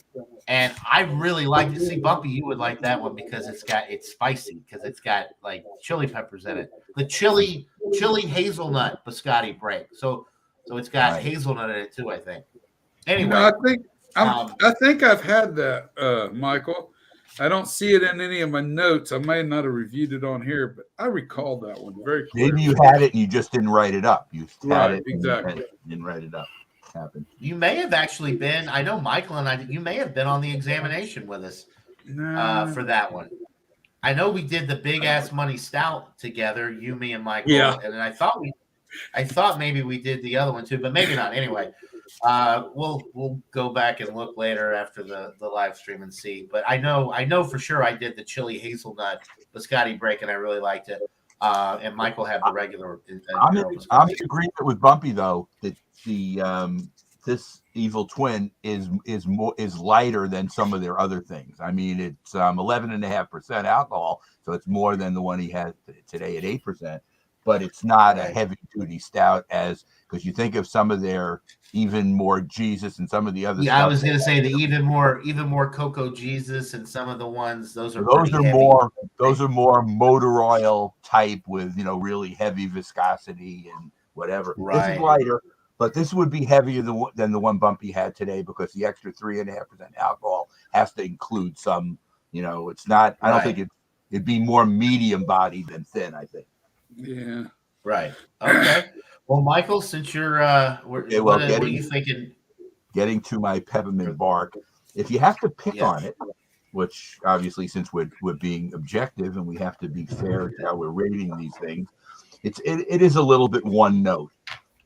and I really liked it. See, Bumpy, you would like that one because it's spicy because it's got like chili peppers in it. The chili hazelnut biscotti break. So it's got hazelnut in it too. I think. Anyway, I think I've had that, Michael. I don't see it in any of my notes. I may not have reviewed it on here, but I recall that one very clearly. Maybe you had it and you just didn't write it up. You had it exactly. And didn't write it up. It happened. You may have actually been. I know Michael and I. You may have been on the examination with us for that one. I know we did the big ass money stout together. You, me, and Michael. Yeah. And I thought maybe we did the other one too, but maybe not. Anyway. We'll go back and look later after the live stream and see. But I know for sure I did the chili hazelnut biscotti break and I really liked it. And Michael had the regular. I'm in agreement with Bumpy though that the this Evil Twin is lighter than some of their other things. I mean, it's 11.5% alcohol, so it's more than the one he had today at 8%. But it's not a heavy duty stout because you think of some of their even more Jesus and some of the other. Yeah, stuff. I was going to say the even more Cocoa Jesus and some of the ones those are more motor oil type with really heavy viscosity and whatever. Right. This is lighter, but this would be heavier than the one Bumpy had today because the extra 3.5% alcohol has to include some. It's not. I don't think it'd be more medium bodied than thin. I think. Yeah. Right. Okay. Well, Michael, since you're what are you thinking? Getting to my Peppermint Bark, if you have to pick on it, which obviously since we're being objective and we have to be fair to how we're rating these things, it is a little bit one note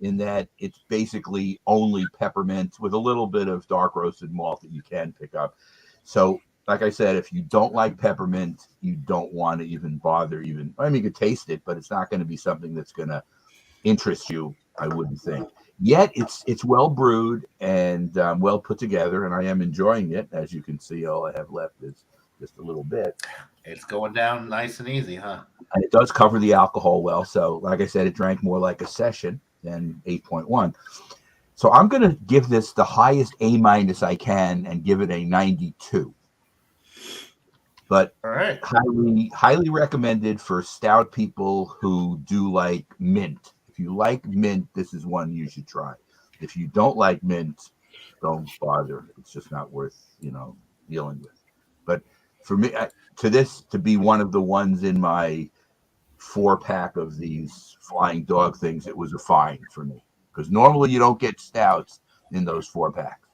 in that it's basically only peppermint with a little bit of dark roasted malt that you can pick up. So like I said, if you don't like peppermint, you don't want to even bother. You could taste it, but it's not going to be something that's going to interest you, I wouldn't think. Yet it's well brewed and well put together, and I am enjoying it. As you can see, all I have left is just a little bit. It's going down nice and easy, huh? And it does cover the alcohol well. So, like I said, it drank more like a session than 8.1. So I'm going to give this the highest A- I can and give it a 92. But highly recommended for stout people who do like mint. If you like mint, this is one you should try. If you don't like mint, don't bother. It's just not worth dealing with. But for me, to be one of the ones in my 4-pack of these flying dog things, it was a find for me because normally you don't get stouts in those 4-packs.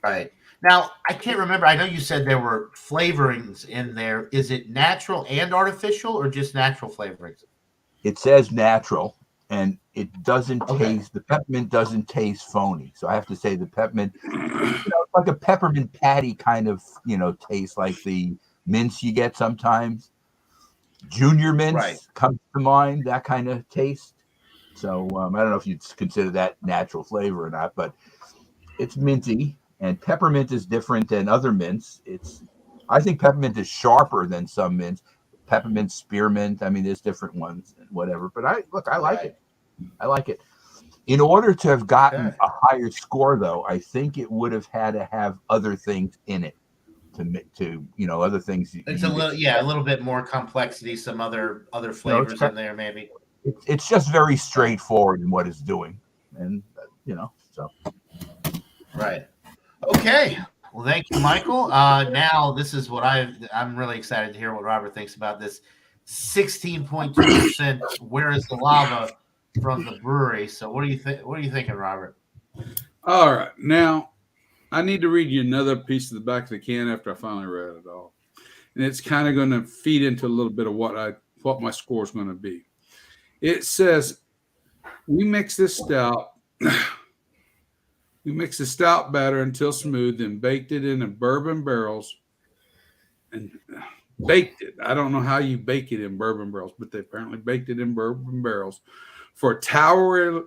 Right. Now, I can't remember. I know you said there were flavorings in there. Is it natural and artificial or just natural flavorings? It says natural, and it doesn't taste, the peppermint doesn't taste phony. So I have to say the peppermint, it's like a peppermint patty kind of, taste like the mints you get sometimes. Junior mints comes to mind, that kind of taste. So I don't know if you'd consider that natural flavor or not, but it's minty. And peppermint is different than other mints. I think peppermint is sharper than some mints. Peppermint, spearmint. I mean, there's different ones and whatever. But I like it. I like it. In order to have gotten a higher score, though, I think it would have had to have other things in it. other things. It's a little bit more complexity, some other flavors in there, maybe. It's just very straightforward in what it's doing, and so. Right. Okay. Well, thank you, Michael. Now this is what I'm really excited to hear what Robert thinks about this 16.2%. Where is the lava from the brewery? So what do you think? What are you thinking, Robert? All right. Now I need to read you another piece of the back of the can after I finally read it all. And it's kind of going to feed into a little bit of what my score is going to be. It says, we mix this stout. We mix the stout batter until smooth, then baked it in bourbon barrels and baked it. I don't know how you bake it in bourbon barrels, but they apparently baked it in bourbon barrels for tower. I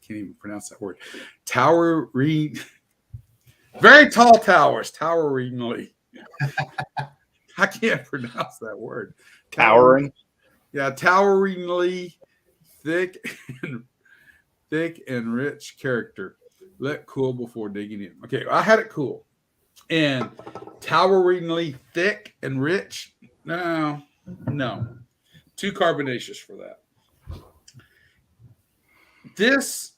can't even pronounce that word. Very tall towers, toweringly. I can't pronounce that word. Towering. Yeah, toweringly thick and rich character. Let cool before digging in. Okay, I had it cool. And toweringly thick and rich? No. Too carbonaceous for that. This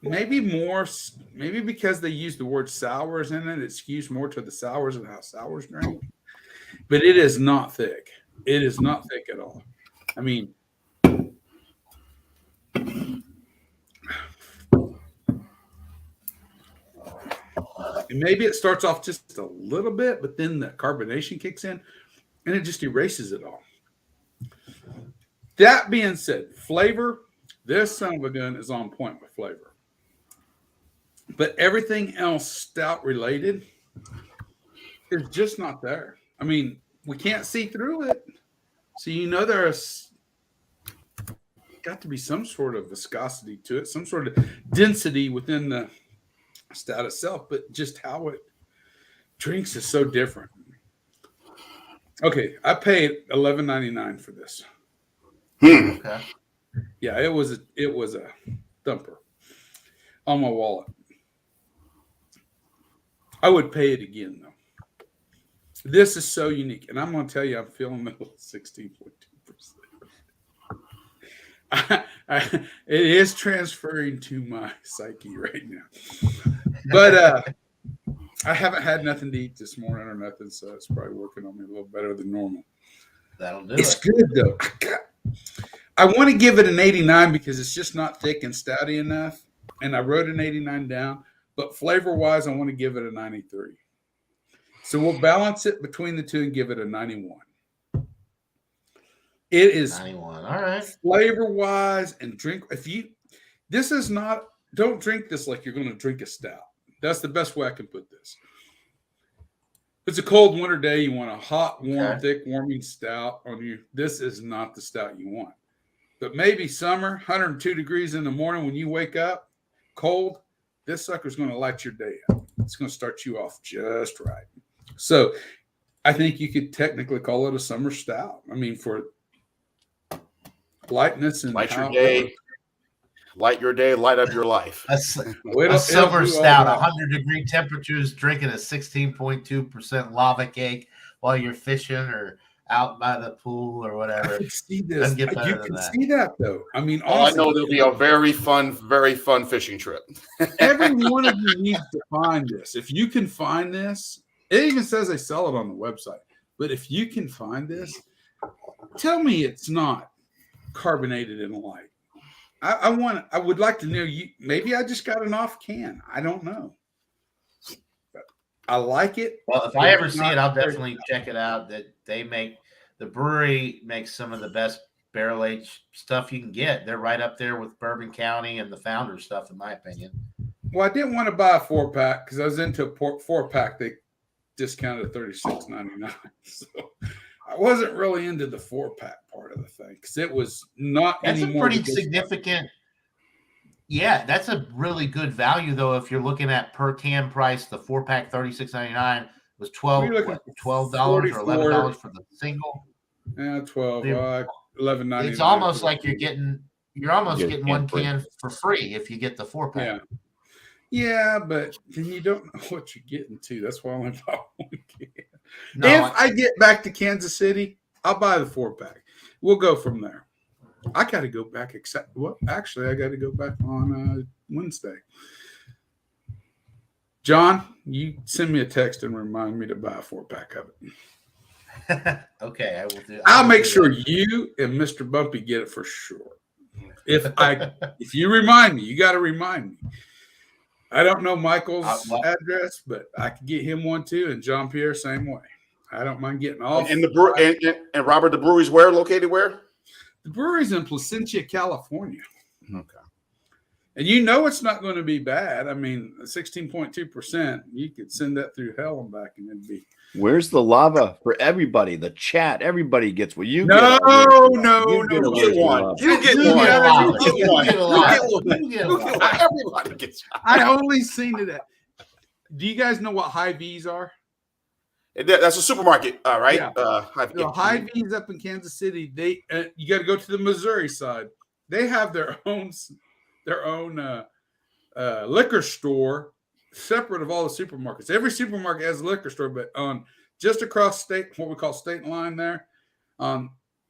maybe because they use the word sours in it, it skews more to the sours and how sours drink. But it is not thick. It is not thick at all. I mean, and maybe it starts off just a little bit, but then the carbonation kicks in and it just erases it all. That being said, flavor, this son of a gun is on point with flavor. But everything else stout related is just not there. I mean, we can't see through it. So there's got to be some sort of viscosity to it, some sort of density within the stout itself, but just how it drinks is so different. Okay, I paid $11.99 for this. Okay. Yeah, it was a thumper on my wallet. I would pay it again though. This is so unique, and I'm going to tell you, I'm feeling the 16.2%. It is transferring to my psyche right now, but I haven't had nothing to eat this morning or nothing, so it's probably working on me a little better than normal. That'll do It's good though. I want to give it an 89 because it's just not thick and stouty enough, and I wrote an 89 down. But flavor-wise, I want to give it a 93. So we'll balance it between the two and give it a 91. It is 91. All right. Flavor-wise and drink. Don't drink this like you're going to drink a stout. That's the best way I can put this. If it's a cold winter day, you want a hot, warm, thick, warming stout on you. This is not the stout you want. But maybe summer, 102 degrees in the morning when you wake up, cold, this sucker's going to light your day up. It's going to start you off just right. So I think you could technically call it a summer stout. I mean, for lightness and light your day, light up your life. A summer stout, 100-degree temperatures, drinking a 16.2% lava cake while you're fishing or out by the pool or whatever. I can see this. You can see that though. I mean, I know there'll be a very fun fishing trip. Every one of you needs to find this. If you can find this, it even says they sell it on the website. But if you can find this, tell me it's not carbonated and light. I would like to know you. Maybe I just got an off can. I don't know. But I like it. Well, if I ever see it, I'll definitely check it out. That the brewery makes some of the best barrel aged stuff you can get. They're right up there with Bourbon County and the Founder stuff, in my opinion. Well, I didn't want to buy a 4-pack because I was into a 4-pack. They discounted at $36.99. So I wasn't really into the 4-pack part of the thing because it was not. That's a pretty significant. Yeah, that's a really good value though. If you're looking at per can price, the 4-pack $36.99 was $12 or $11 for the single. Yeah, 12. $11.99. It's almost like you're getting one can for free if you get the 4-pack. Yeah. Yeah, but then you don't know what you're getting to. That's why I only bought one can. No, If I get back to Kansas City, I'll buy the 4-pack. We'll go from there. I got to go back. Actually, I got to go back on Wednesday. John, you send me a text and remind me to buy a 4-pack of it. okay, I will do. I'll make sure you and Mr. Bumpy get it for sure. If you remind me, you got to remind me. I don't know Michael's address, but I can get him one too, and Jean Pierre same way. I don't mind getting off. And Robert, the brewery's located where? The brewery's in Placentia, California. Okay. And you know it's not going to be bad. I mean, 16.2%, you could send that through hell and back, and it'd be. Where's the lava for everybody? The chat, everybody gets what you no, get. No. You get one. You get one. Everybody gets one. I only seen it at. Do you guys know what high V's are? That's a supermarket, right? Yeah. High V's up in Kansas City. They you got to go to the Missouri side. They have their own liquor store separate of all the supermarkets. Every supermarket has a liquor store, but on just across what we call state line there,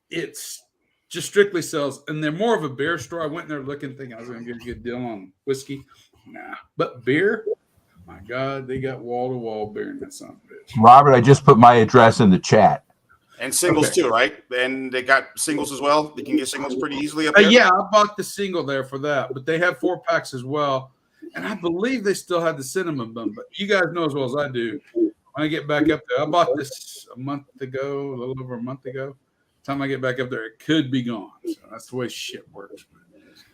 it's just strictly sells, and they're more of a beer store. I went in there looking, thinking I was going to get a good deal on whiskey. Nah, but beer, my God, they got wall-to-wall beer in that son of a bitch. Robert, I just put my address in the chat. And singles too, right? And they got singles as well. You can get singles pretty easily up there. Yeah, I bought the single there for that, but they have 4-packs as well. And I believe they still have the cinnamon bun, but you guys know as well as I do. When I get back up there, I bought this a little over a month ago. Time I get back up there, it could be gone. So that's the way shit works.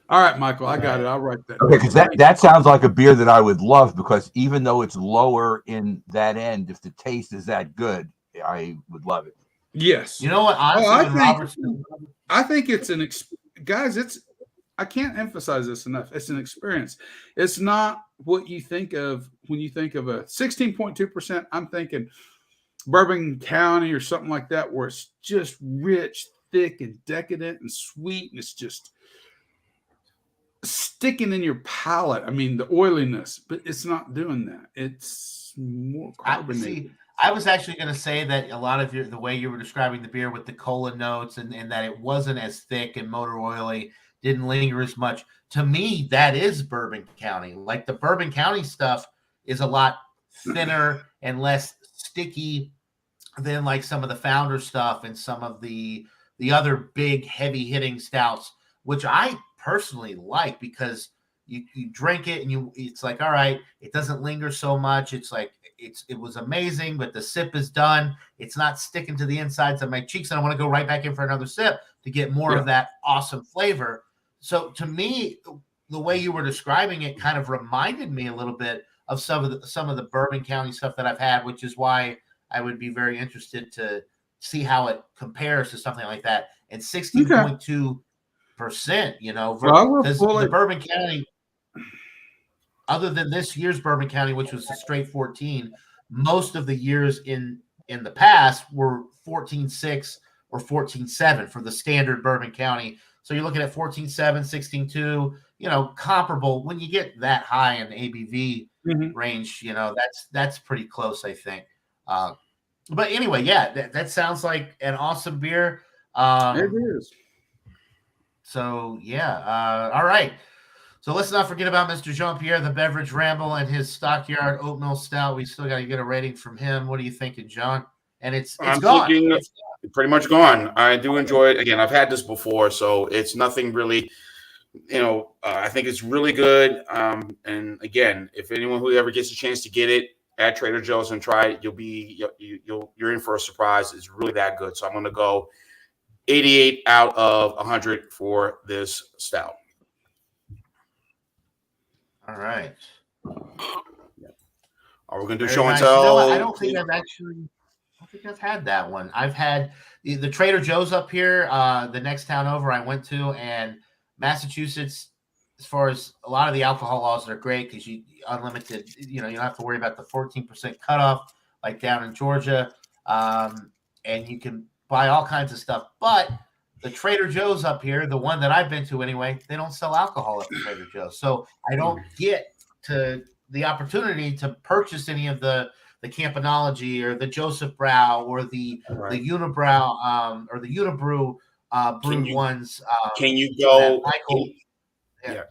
All right, Michael, I got it. I'll write that. Okay, because that sounds like a beer that I would love, because even though it's lower in that end, if the taste is that good, I would love it. Yes. You know what? Honestly, I think it's guys, I can't emphasize this enough. It's an experience. It's not what you think of when you think of a 16.2%. I'm thinking Bourbon County or something like that, where it's just rich, thick, and decadent and sweet, and it's just sticking in your palate. I mean, the oiliness, but it's not doing that. It's more carbonated. I was actually going to say that a lot of the way you were describing the beer with the cola notes and that it wasn't as thick and motor oily, didn't linger as much. To me, that is Bourbon County. Like the Bourbon County stuff is a lot thinner and less sticky than like some of the Founder stuff and some of the other big heavy hitting stouts, which I personally like, because you drink it and it's like, all right, it doesn't linger so much. It's like, it was amazing, but the sip is done. It's not sticking to the insides of my cheeks, and I want to go right back in for another sip to get more of that awesome flavor. So to me, the way you were describing it kind of reminded me a little bit of some of the Bourbon County stuff that I've had, which is why I would be very interested to see how it compares to something like that. And 16.2%, you know, because the Bourbon County, other than this year's Bourbon County, which was a straight 14, most of the years in the past were 14.6 or 14.7 for the standard Bourbon County. So you're looking at 14.7, 16.2, you know, comparable. When you get that high in the ABV range, you know, that's pretty close, I think. But anyway, yeah, that sounds like an awesome beer. It is. So, yeah. All right. So let's not forget about Mr. Jean-Pierre, the Beverage Ramble, and his Stockyard Oatmeal Stout. We still got to get a rating from him. What are you thinking, John? And it's gone. It's pretty much gone. I do enjoy it. Again, I've had this before, so it's nothing really, you know, I think it's really good. And again, if anyone who ever gets a chance to get it at Trader Joe's and try it, you're in for a surprise. It's really that good. So I'm going to go 88 out of 100 for this stout. All right. Are we going to do show and tell? You know what? I don't think I've had that one. I've had the Trader Joe's up here, the next town over I went to, and Massachusetts, as far as a lot of the alcohol laws are great because you unlimited, you know, you don't have to worry about the 14% cutoff like down in Georgia. And you can buy all kinds of stuff. But the Trader Joe's up here, the one that I've been to anyway, they don't sell alcohol at the Trader Joe's. So I don't get to the opportunity to purchase any of the Campanology or the Joseph Brow or the Unibrow or the Unibrew brewed ones. Can you go? Michael, yeah.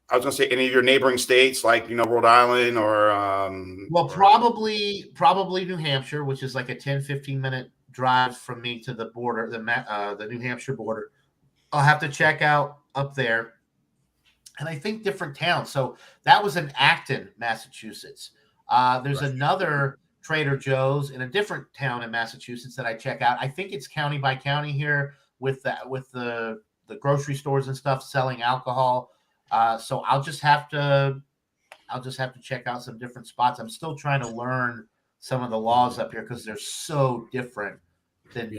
I was going to say any of your neighboring states, like Rhode Island or probably New Hampshire, which is like a 10-15 minute drive from me to the border, the New Hampshire border. I'll have to check out up there, and I think different towns. So that was in Acton, Massachusetts. There's another Trader Joe's in a different town in Massachusetts that I check out. I think it's county by county here with the grocery stores and stuff selling alcohol. So I'll just have to check out some different spots. I'm still trying to learn some of the laws up here because they're so different than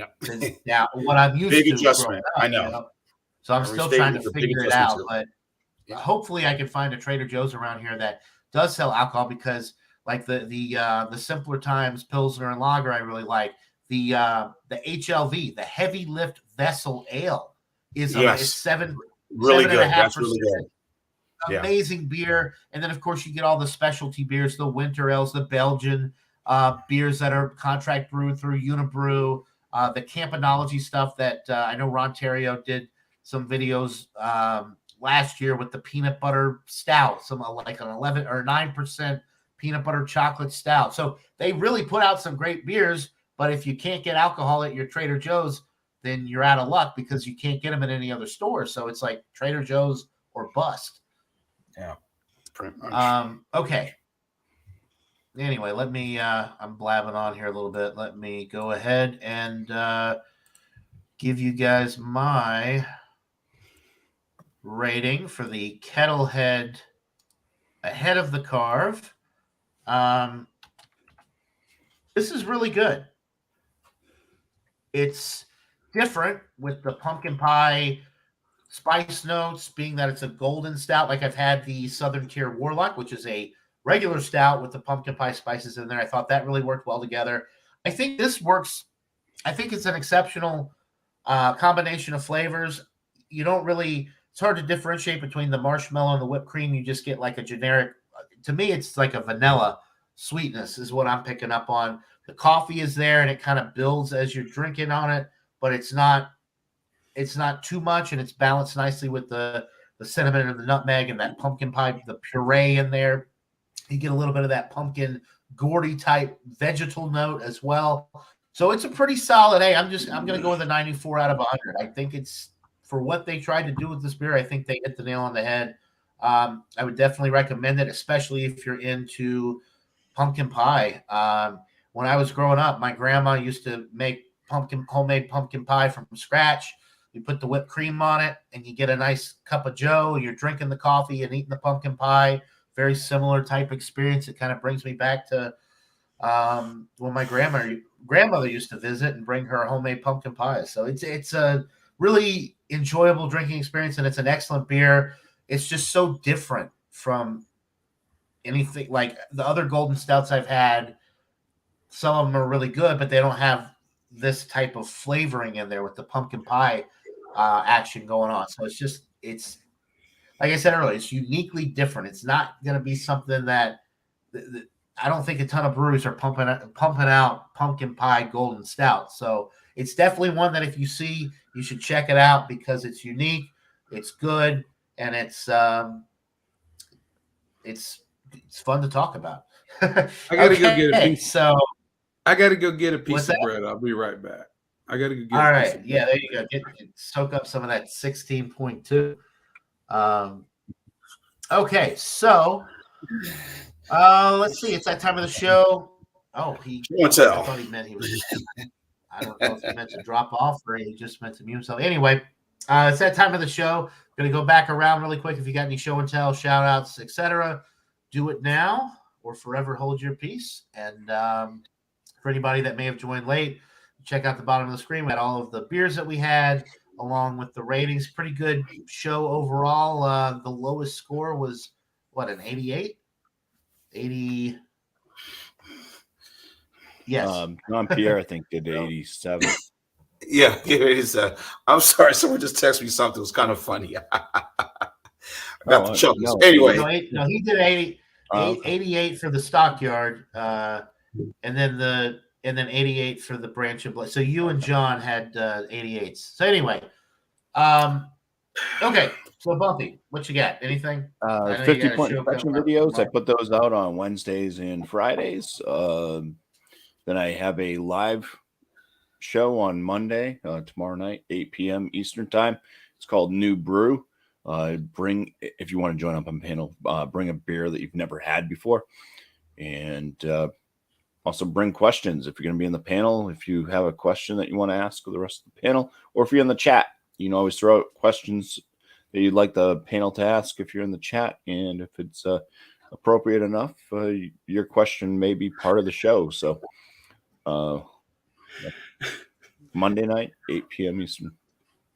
now what I'm used big to. Adjustment. Up, I know. So I'm still trying to figure it out. But hopefully I can find a Trader Joe's around here that does sell alcohol, because like the simpler times Pilsner and Lager I really like. The HLV, the heavy lift vessel ale is it's really good. That's really good. Amazing beer. And then of course you get all the specialty beers, the winter ales, the Belgian beers that are contract brewed through Unibrew, the Campanology stuff that I know Ron Terrio did some videos last year with the peanut butter stout, some like an 11 or 9% peanut butter chocolate stout. So they really put out some great beers, but if you can't get alcohol at your Trader Joe's, then you're out of luck because you can't get them at any other store. So it's like Trader Joe's or bust. Yeah, pretty much. Okay. Anyway, let me I'm blabbing on here a little bit. Let me go ahead and give you guys my rating for the Kettle Head ahead of the Carve. This is really good. It's different with the pumpkin pie spice notes, being that it's a golden stout. Like I've had the Southern Tier Warlock, which is a regular stout with the pumpkin pie spices in there. I thought that really worked well together. I think this works. I think it's an exceptional combination of flavors. You don't really, it's hard to differentiate between the marshmallow and the whipped cream. You just get like a generic, to me, it's like a vanilla sweetness is what I'm picking up on. The coffee is there and it kind of builds as you're drinking on it, but it's not too much, and it's balanced nicely with the cinnamon and the nutmeg and that pumpkin pie, the puree in there. You get a little bit of that pumpkin gourdy type vegetal note as well. So it's a pretty solid. Hey, I'm going to go with a 94 out of 100. I think it's, for what they tried to do with this beer, I think they hit the nail on the head. I would definitely recommend it, especially if you're into pumpkin pie. When I was growing up, my grandma used to make homemade pumpkin pie from scratch. You put the whipped cream on it, and you get a nice cup of joe. You're drinking the coffee and eating the pumpkin pie. Very similar type experience. It kind of brings me back to when my grandmother used to visit and bring her homemade pumpkin pie. So it's a really enjoyable drinking experience, and it's an excellent beer. It's just so different from anything like the other golden stouts I've had. Some of them are really good, but they don't have this type of flavoring in there with the pumpkin pie action going on. So it's like I said earlier, it's uniquely different. It's not going to be something that I don't think a ton of breweries are pumping out pumpkin pie golden stout. So it's definitely one that if you see, you should check it out because it's unique, it's good, and it's fun to talk about. I gotta go get a piece. So I gotta go get a piece of bread. I'll be right back. I gotta go get. All right, yeah, there you go. Soak up some of that 16.2. Okay, so let's see. It's that time of the show. Oh, I thought he meant he was. I don't know if he meant to drop off or he just meant to mute himself. Anyway, it's that time of the show. Going to go back around really quick. If you got any show and tell, shout outs, etc., do it now or forever hold your peace. And for anybody that may have joined late, check out the bottom of the screen. We had all of the beers that we had along with the ratings. Pretty good show overall. The lowest score was what, an 88? 80. Yes. Jean-Pierre, I think, did 87. Yeah, it is. I'm sorry. Someone just texted me something that was kind of funny. I got the chuckles. Anyway. No, he did 80. Okay. 88 for the Stockyard, and then 88 for the Branch of Blade. So you and John had 88s. So anyway, okay. So Bumpy, what you got? Anything? I know you 50 got a point show inspection coming up videos. I tomorrow. put those out on Wednesdays and Fridays. Then I have a live show on Monday, tomorrow night, 8 p.m. Eastern time. It's called New Brew. If you want to join up on panel, bring a beer that you've never had before, and also bring questions if you're going to be in the panel. If you have a question that you want to ask of the rest of the panel, or if you're in the chat, you can always throw out questions that you'd like the panel to ask if you're in the chat, and if it's appropriate enough, your question may be part of the show. So Monday night, 8 p.m. Eastern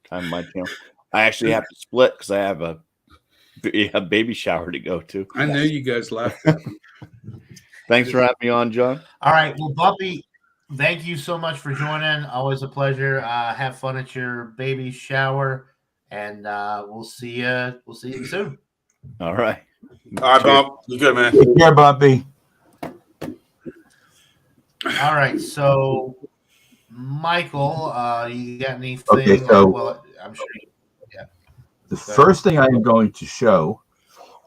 time, my channel. I actually have to split because I have a baby shower to go to. I knew you guys laughed at me. Thanks for having me on, John. All right. Well, Bumpy, thank you so much for joining. Always a pleasure. Have fun at your baby shower, and we'll see you. We'll see you soon. All right. All right, Bump. You good, man? Take care, Bumpy. All right. So, Michael, you got anything? Okay, so- well, I'm sure. The first thing I am going to show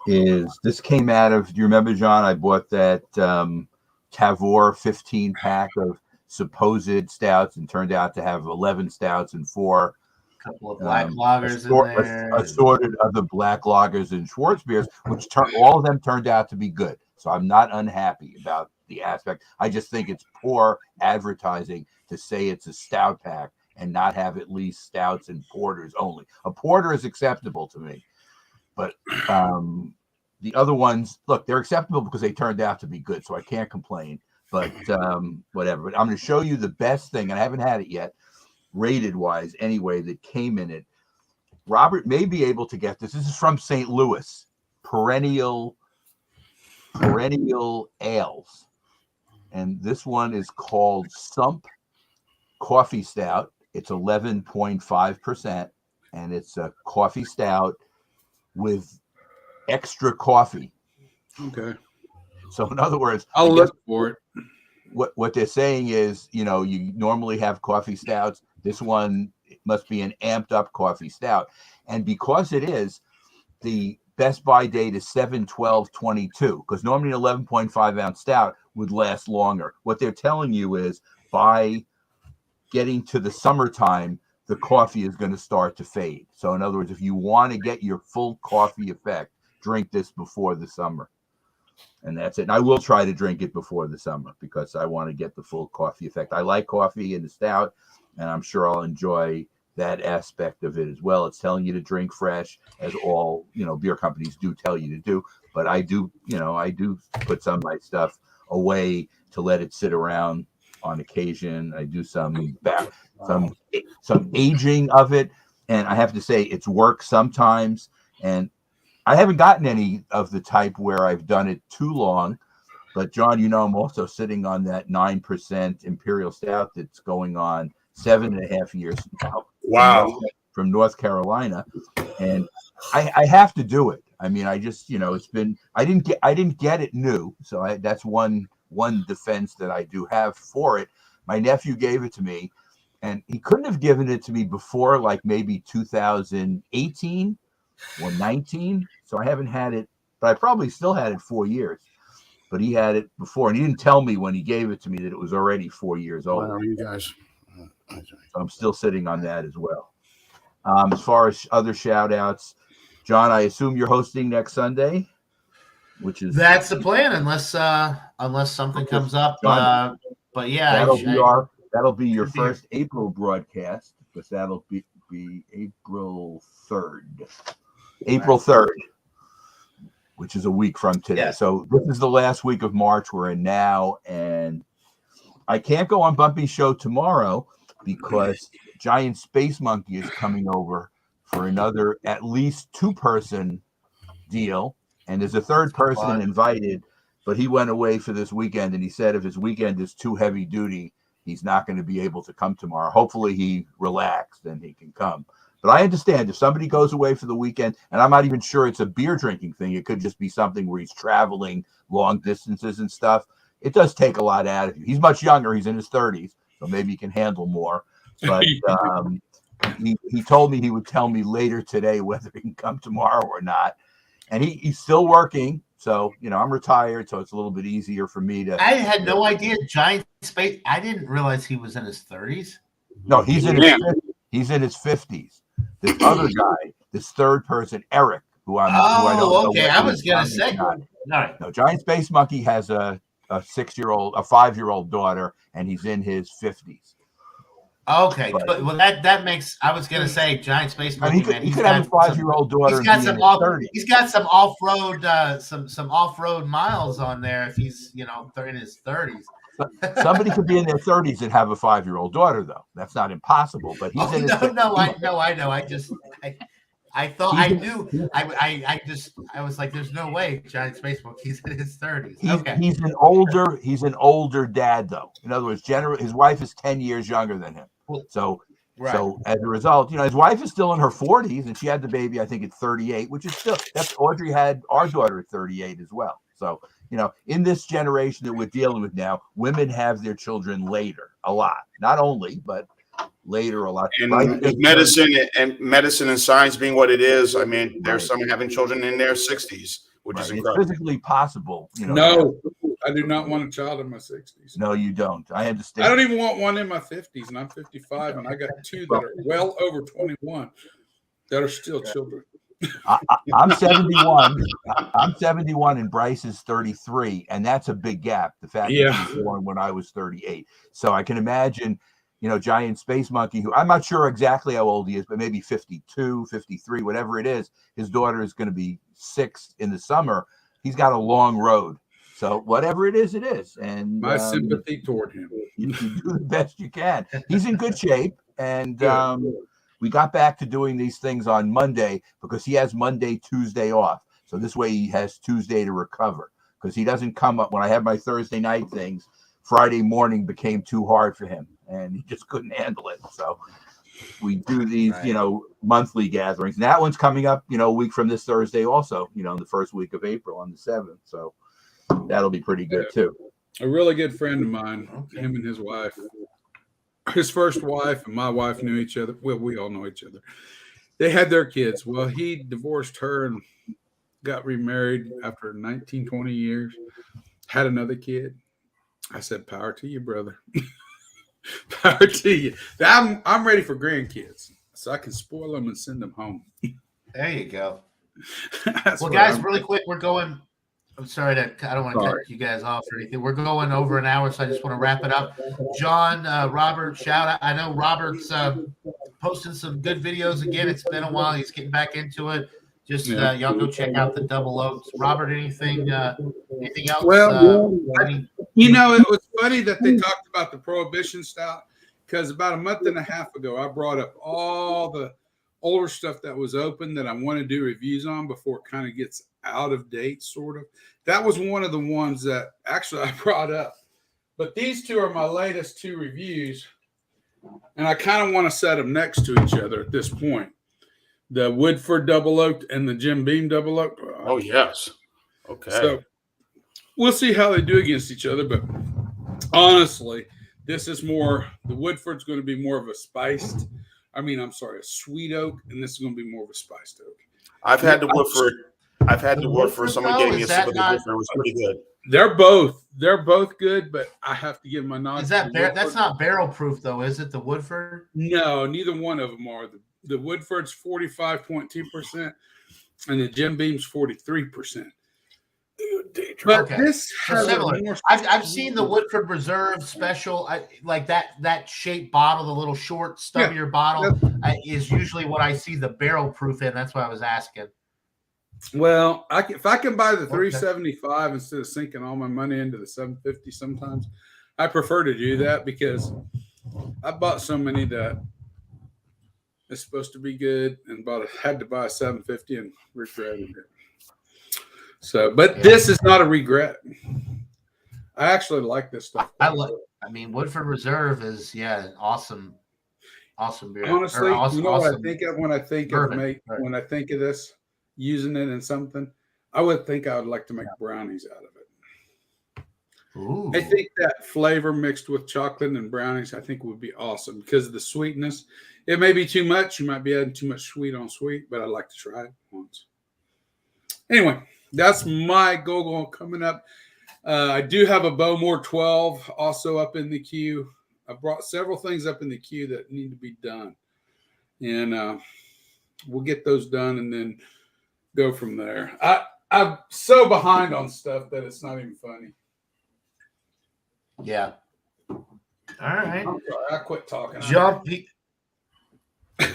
is this came out of, do you remember, John? I bought that Tavor 15 pack of supposed stouts and turned out to have 11 stouts and 4 Couple of black lagers in there. assorted other black lagers and Schwartz beers, which all of them turned out to be good. So I'm not unhappy about the aspect. I just think it's poor advertising to say it's a stout pack and not have at least stouts and porters only. A porter is acceptable to me, but the other ones, look, they're acceptable because they turned out to be good, so I can't complain. But whatever. But I'm going to show you the best thing, and I haven't had it yet, rated wise anyway, that came in it. Robert may be able to get this. This is from St. Louis, perennial ales, and this one is called Sump Coffee Stout. It's 11.5%, and it's a coffee stout with extra coffee. Okay. So in other words, I'll look for it. What they're saying is, you normally have coffee stouts. This one must be an amped up coffee stout. And because it is, the best buy date is 7/12/22, because normally an 11.5 ounce stout would last longer. What they're telling you is by getting to the summertime, the coffee is going to start to fade. So in other words, if you want to get your full coffee effect, drink this before the summer. And that's it. And I will try to drink it before the summer because I want to get the full coffee effect. I like coffee in the stout, and I'm sure I'll enjoy that aspect of it as well. It's telling you to drink fresh, as all beer companies do tell you to do. But I do put some of my stuff away to let it sit around on occasion. I do some aging of it, and I have to say it's worked sometimes. And I haven't gotten any of the type where I've done it too long. But John, I'm also sitting on that 9% Imperial Stout that's going on 7.5 years now. Wow. From North Carolina, and I have to do it. I mean, I just it's been I didn't get it new, so that's one defense that I do have for it. My nephew gave it to me, and he couldn't have given it to me before, like maybe 2018 or 19. So I haven't had it, but I probably still had it 4 years. But he had it before, and he didn't tell me when he gave it to me that it was already 4 years old. Wow, you guys. So I'm still sitting on that as well. As far as other shout outs, John, I assume you're hosting next Sunday, That's the plan, unless something comes up. John, but yeah, that'll be your first April broadcast, because that'll be April 3rd. April 3rd, which is a week from today. Yeah. So this is the last week of March we're in now, and I can't go on Bumpy's show tomorrow because Giant Space Monkey is coming over for another at least 2-person deal, and there's a third person invited, but he went away for this weekend, and he said if his weekend is too heavy duty, he's not going to be able to come tomorrow. Hopefully he relaxed and he can come, But I understand if somebody goes away for the weekend, and I'm not even sure it's a beer drinking thing. It could just be something where he's traveling long distances and stuff. It does take a lot out of you. He's much younger. He's in his 30s, so maybe he can handle more. But he told me he would tell me later today whether he can come tomorrow or not. And he's still working. So, I'm retired, so it's a little bit easier for me to. I had no idea Giant Space. I didn't realize he was in his 30s. No, he's in his 50s. This other guy, this third person, Eric, who I don't know. Okay. I was gonna say. All right. No, Giant Space Monkey has a 5-year-old daughter, and he's in his 50s. Okay, but that makes. I was gonna say Giant Space Monkey. He could have a 5-year-old daughter. He's got some off-road, some off-road miles on there. If he's in his 30s. Somebody could be in their 30s and have a 5-year-old daughter, though. That's not impossible. But he's in his. I know. I thought I knew. I was like, there's no way Giant Space Monkey's in his 30s. Okay. He's an older dad, though. In other words, his wife is 10 years younger than him. So as a result, his wife is still in her 40s, and she had the baby, I think, at 38, which is that's Audrey had our daughter at 38 as well. So, in this generation that we're dealing with now, women have their children later a lot. Not only, but later a lot. And with medicine and science being what it is, I mean, there's some having children in their 60s, which is incredible. It's physically possible. No, I do not want a child in my 60s. No, you don't. I understand. I don't even want one in my 50s, and I'm 55, and I got two that are well over 21 that are still children. I'm 71. I'm 71, and Bryce is 33, and that's a big gap. The fact that he was born when I was 38, so I can imagine. Giant Space Monkey, who I'm not sure exactly how old he is, but maybe 52, 53, whatever it is. His daughter is going to be 6 in the summer. He's got a long road. So whatever it is, it is. And my sympathy toward him. You do the best you can. He's in good shape. And we got back to doing these things on Monday because he has Monday, Tuesday off. So this way he has Tuesday to recover because he doesn't come up when I have my Thursday night things. Friday morning became too hard for him and he just couldn't handle it. So we do these, monthly gatherings. And that one's coming up, a week from this Thursday also, in the first week of April on the 7th. So that'll be pretty good too. A really good friend of mine, him and his wife, his first wife and my wife knew each other. Well, we all know each other. They had their kids. Well, he divorced her and got remarried after 19, 20 years, had another kid. I said, power to you, brother. Power to you. I'm ready for grandkids, so I can spoil them and send them home. There you go. Well, guys, really quick, we're going. I'm sorry I don't want to cut you guys off or anything. We're going over an hour, so I just want to wrap it up. John, Robert, shout out. I know Robert's posting some good videos again. It's been a while. He's getting back into it. Just y'all go check out the Double Oaks. Robert, anything else? Well, it was funny that they talked about the Prohibition Stout because about a month and a half ago, I brought up all the older stuff that was open that I want to do reviews on before it kind of gets out of date, sort of. That was one of the ones that actually I brought up. But these two are my latest 2 reviews, and I kind of want to set them next to each other at this point. The Woodford Double Oaked and the Jim Beam Double Oaked. Oh, yes. Okay. So we'll see how they do against each other. But honestly, this is more, the Woodford's going to be more of a a sweet oak, and this is going to be more of a spiced oak. I've had the Woodford. Someone gave me a sip of the Woodford. It was pretty good. They're both good, but I have to give my nod. Is that that's not barrel proof though, is it? The Woodford? No, neither one of them are. The Woodford's 45.2%, and the Jim Beam's 43%. But this has similar. I've seen the Woodford Reserve Special. Like that shaped bottle, the little short, stubbier bottle, is usually what I see the barrel proof in. That's why I was asking. Well, if I can buy the 375 instead of sinking all my money into the 750 sometimes, I prefer to do that because I bought so many that it's supposed to be good and had to buy a 750 and regretted it. So, but this is not a regret. I actually like this stuff. Woodford Reserve is awesome. awesome beer. Honestly, Awesome, you know what I awesome think of when I think bourbon. of when I think of this, using it in something, I would like to make brownies out of it. Ooh. I think that flavor mixed with chocolate and brownies, I think would be awesome because of the sweetness. It may be too much. You might be adding too much sweet on sweet, but I'd like to try it once. Anyway, that's my go coming up. I do have a Bowmore 12 also up in the queue. I brought several things up in the queue that need to be done. And we'll get those done and then go from there. I'm so behind on stuff that it's not even funny. Yeah. All right. I'm sorry, I quit talking.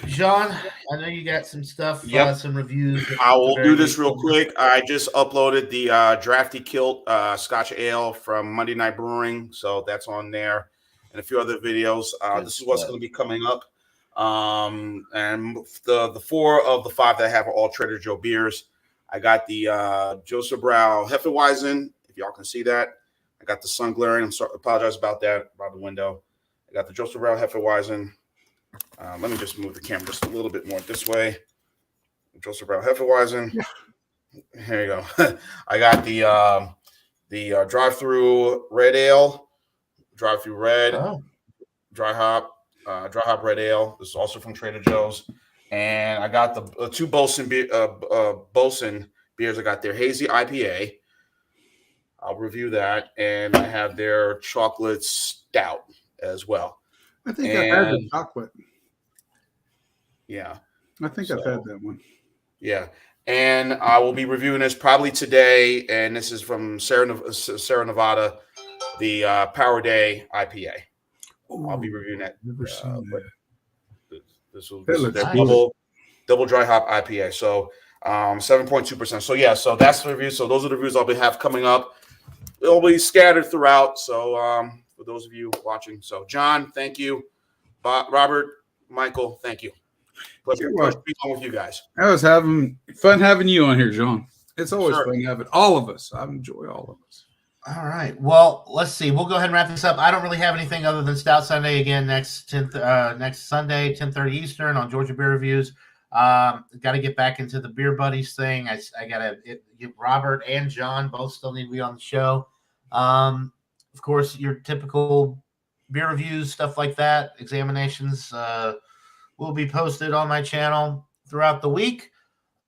John, I know you got some stuff, Yep. some reviews. I will do this real quick. I just uploaded the Drafty Kilt Scotch Ale from Monday Night Brewing, so that's on there, and a few other videos. This is what's going to be coming up. And the 4 of the 5 that I have are all Trader Joe beers. I got the Joseph Brau Hefeweizen, if y'all can see that. I got the sun glaring. I'm sorry, apologize about that, about the window. I got the Joseph Brau Hefeweizen. Let me just move the camera just a little bit more this way. Joseph Brau Hefeweizen. Here you go. I got the drive-through red ale, drive-through red, dry hop red ale. This is also from Trader Joe's. And I got the 2 Bosun beers. I got their hazy IPA. I'll review that, and I have their chocolate stout as well. I think I've had the chocolate. Yeah. I think I've had that one. Yeah. And I will be reviewing this probably today, and this is from Sierra Nevada, the Power Day IPA. I'll be reviewing that. Never seen that. This is their double dry hop IPA. So 7.2%. So yeah, so that's the review. So those are the reviews I'll have coming up. It'll be scattered throughout. So for those of you watching. So John, thank you. Robert, Michael, thank you. Pleasure to be on with you guys. I was having fun having you on here, John. It's always fun having all of us. I enjoy all of us. All right. Well, let's see. We'll go ahead and wrap this up. I don't really have anything other than Stout Sunday again next Sunday, 10:30 Eastern on Georgia Beer Reviews. Got to get back into the Beer Buddies thing. I got to get Robert and John both still need to be on the show. Of course, your typical beer reviews, stuff like that, examinations will be posted on my channel throughout the week.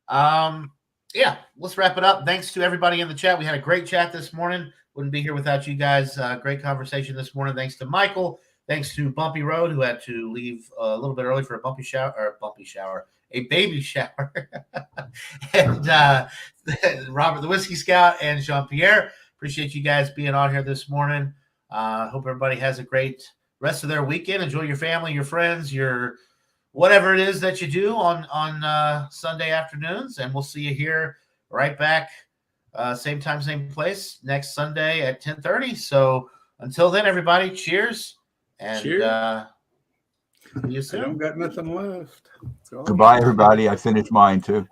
Yeah, let's wrap it up. Thanks to everybody in the chat. We had a great chat this morning. Wouldn't be here without you guys. Great conversation this morning. Thanks to Michael. Thanks to Bumpy Road, who had to leave a little bit early for a baby shower. And Robert the Whiskey Scout and Jean-Pierre. Appreciate you guys being on here this morning. Hope everybody has a great rest of their weekend. Enjoy your family, your friends, your whatever it is that you do on Sunday afternoons. And we'll see you here right back, same time, same place, next Sunday at 10:30. So until then, everybody, cheers. And see you soon. I don't got nothing left. Goodbye, everybody. I finished mine, too.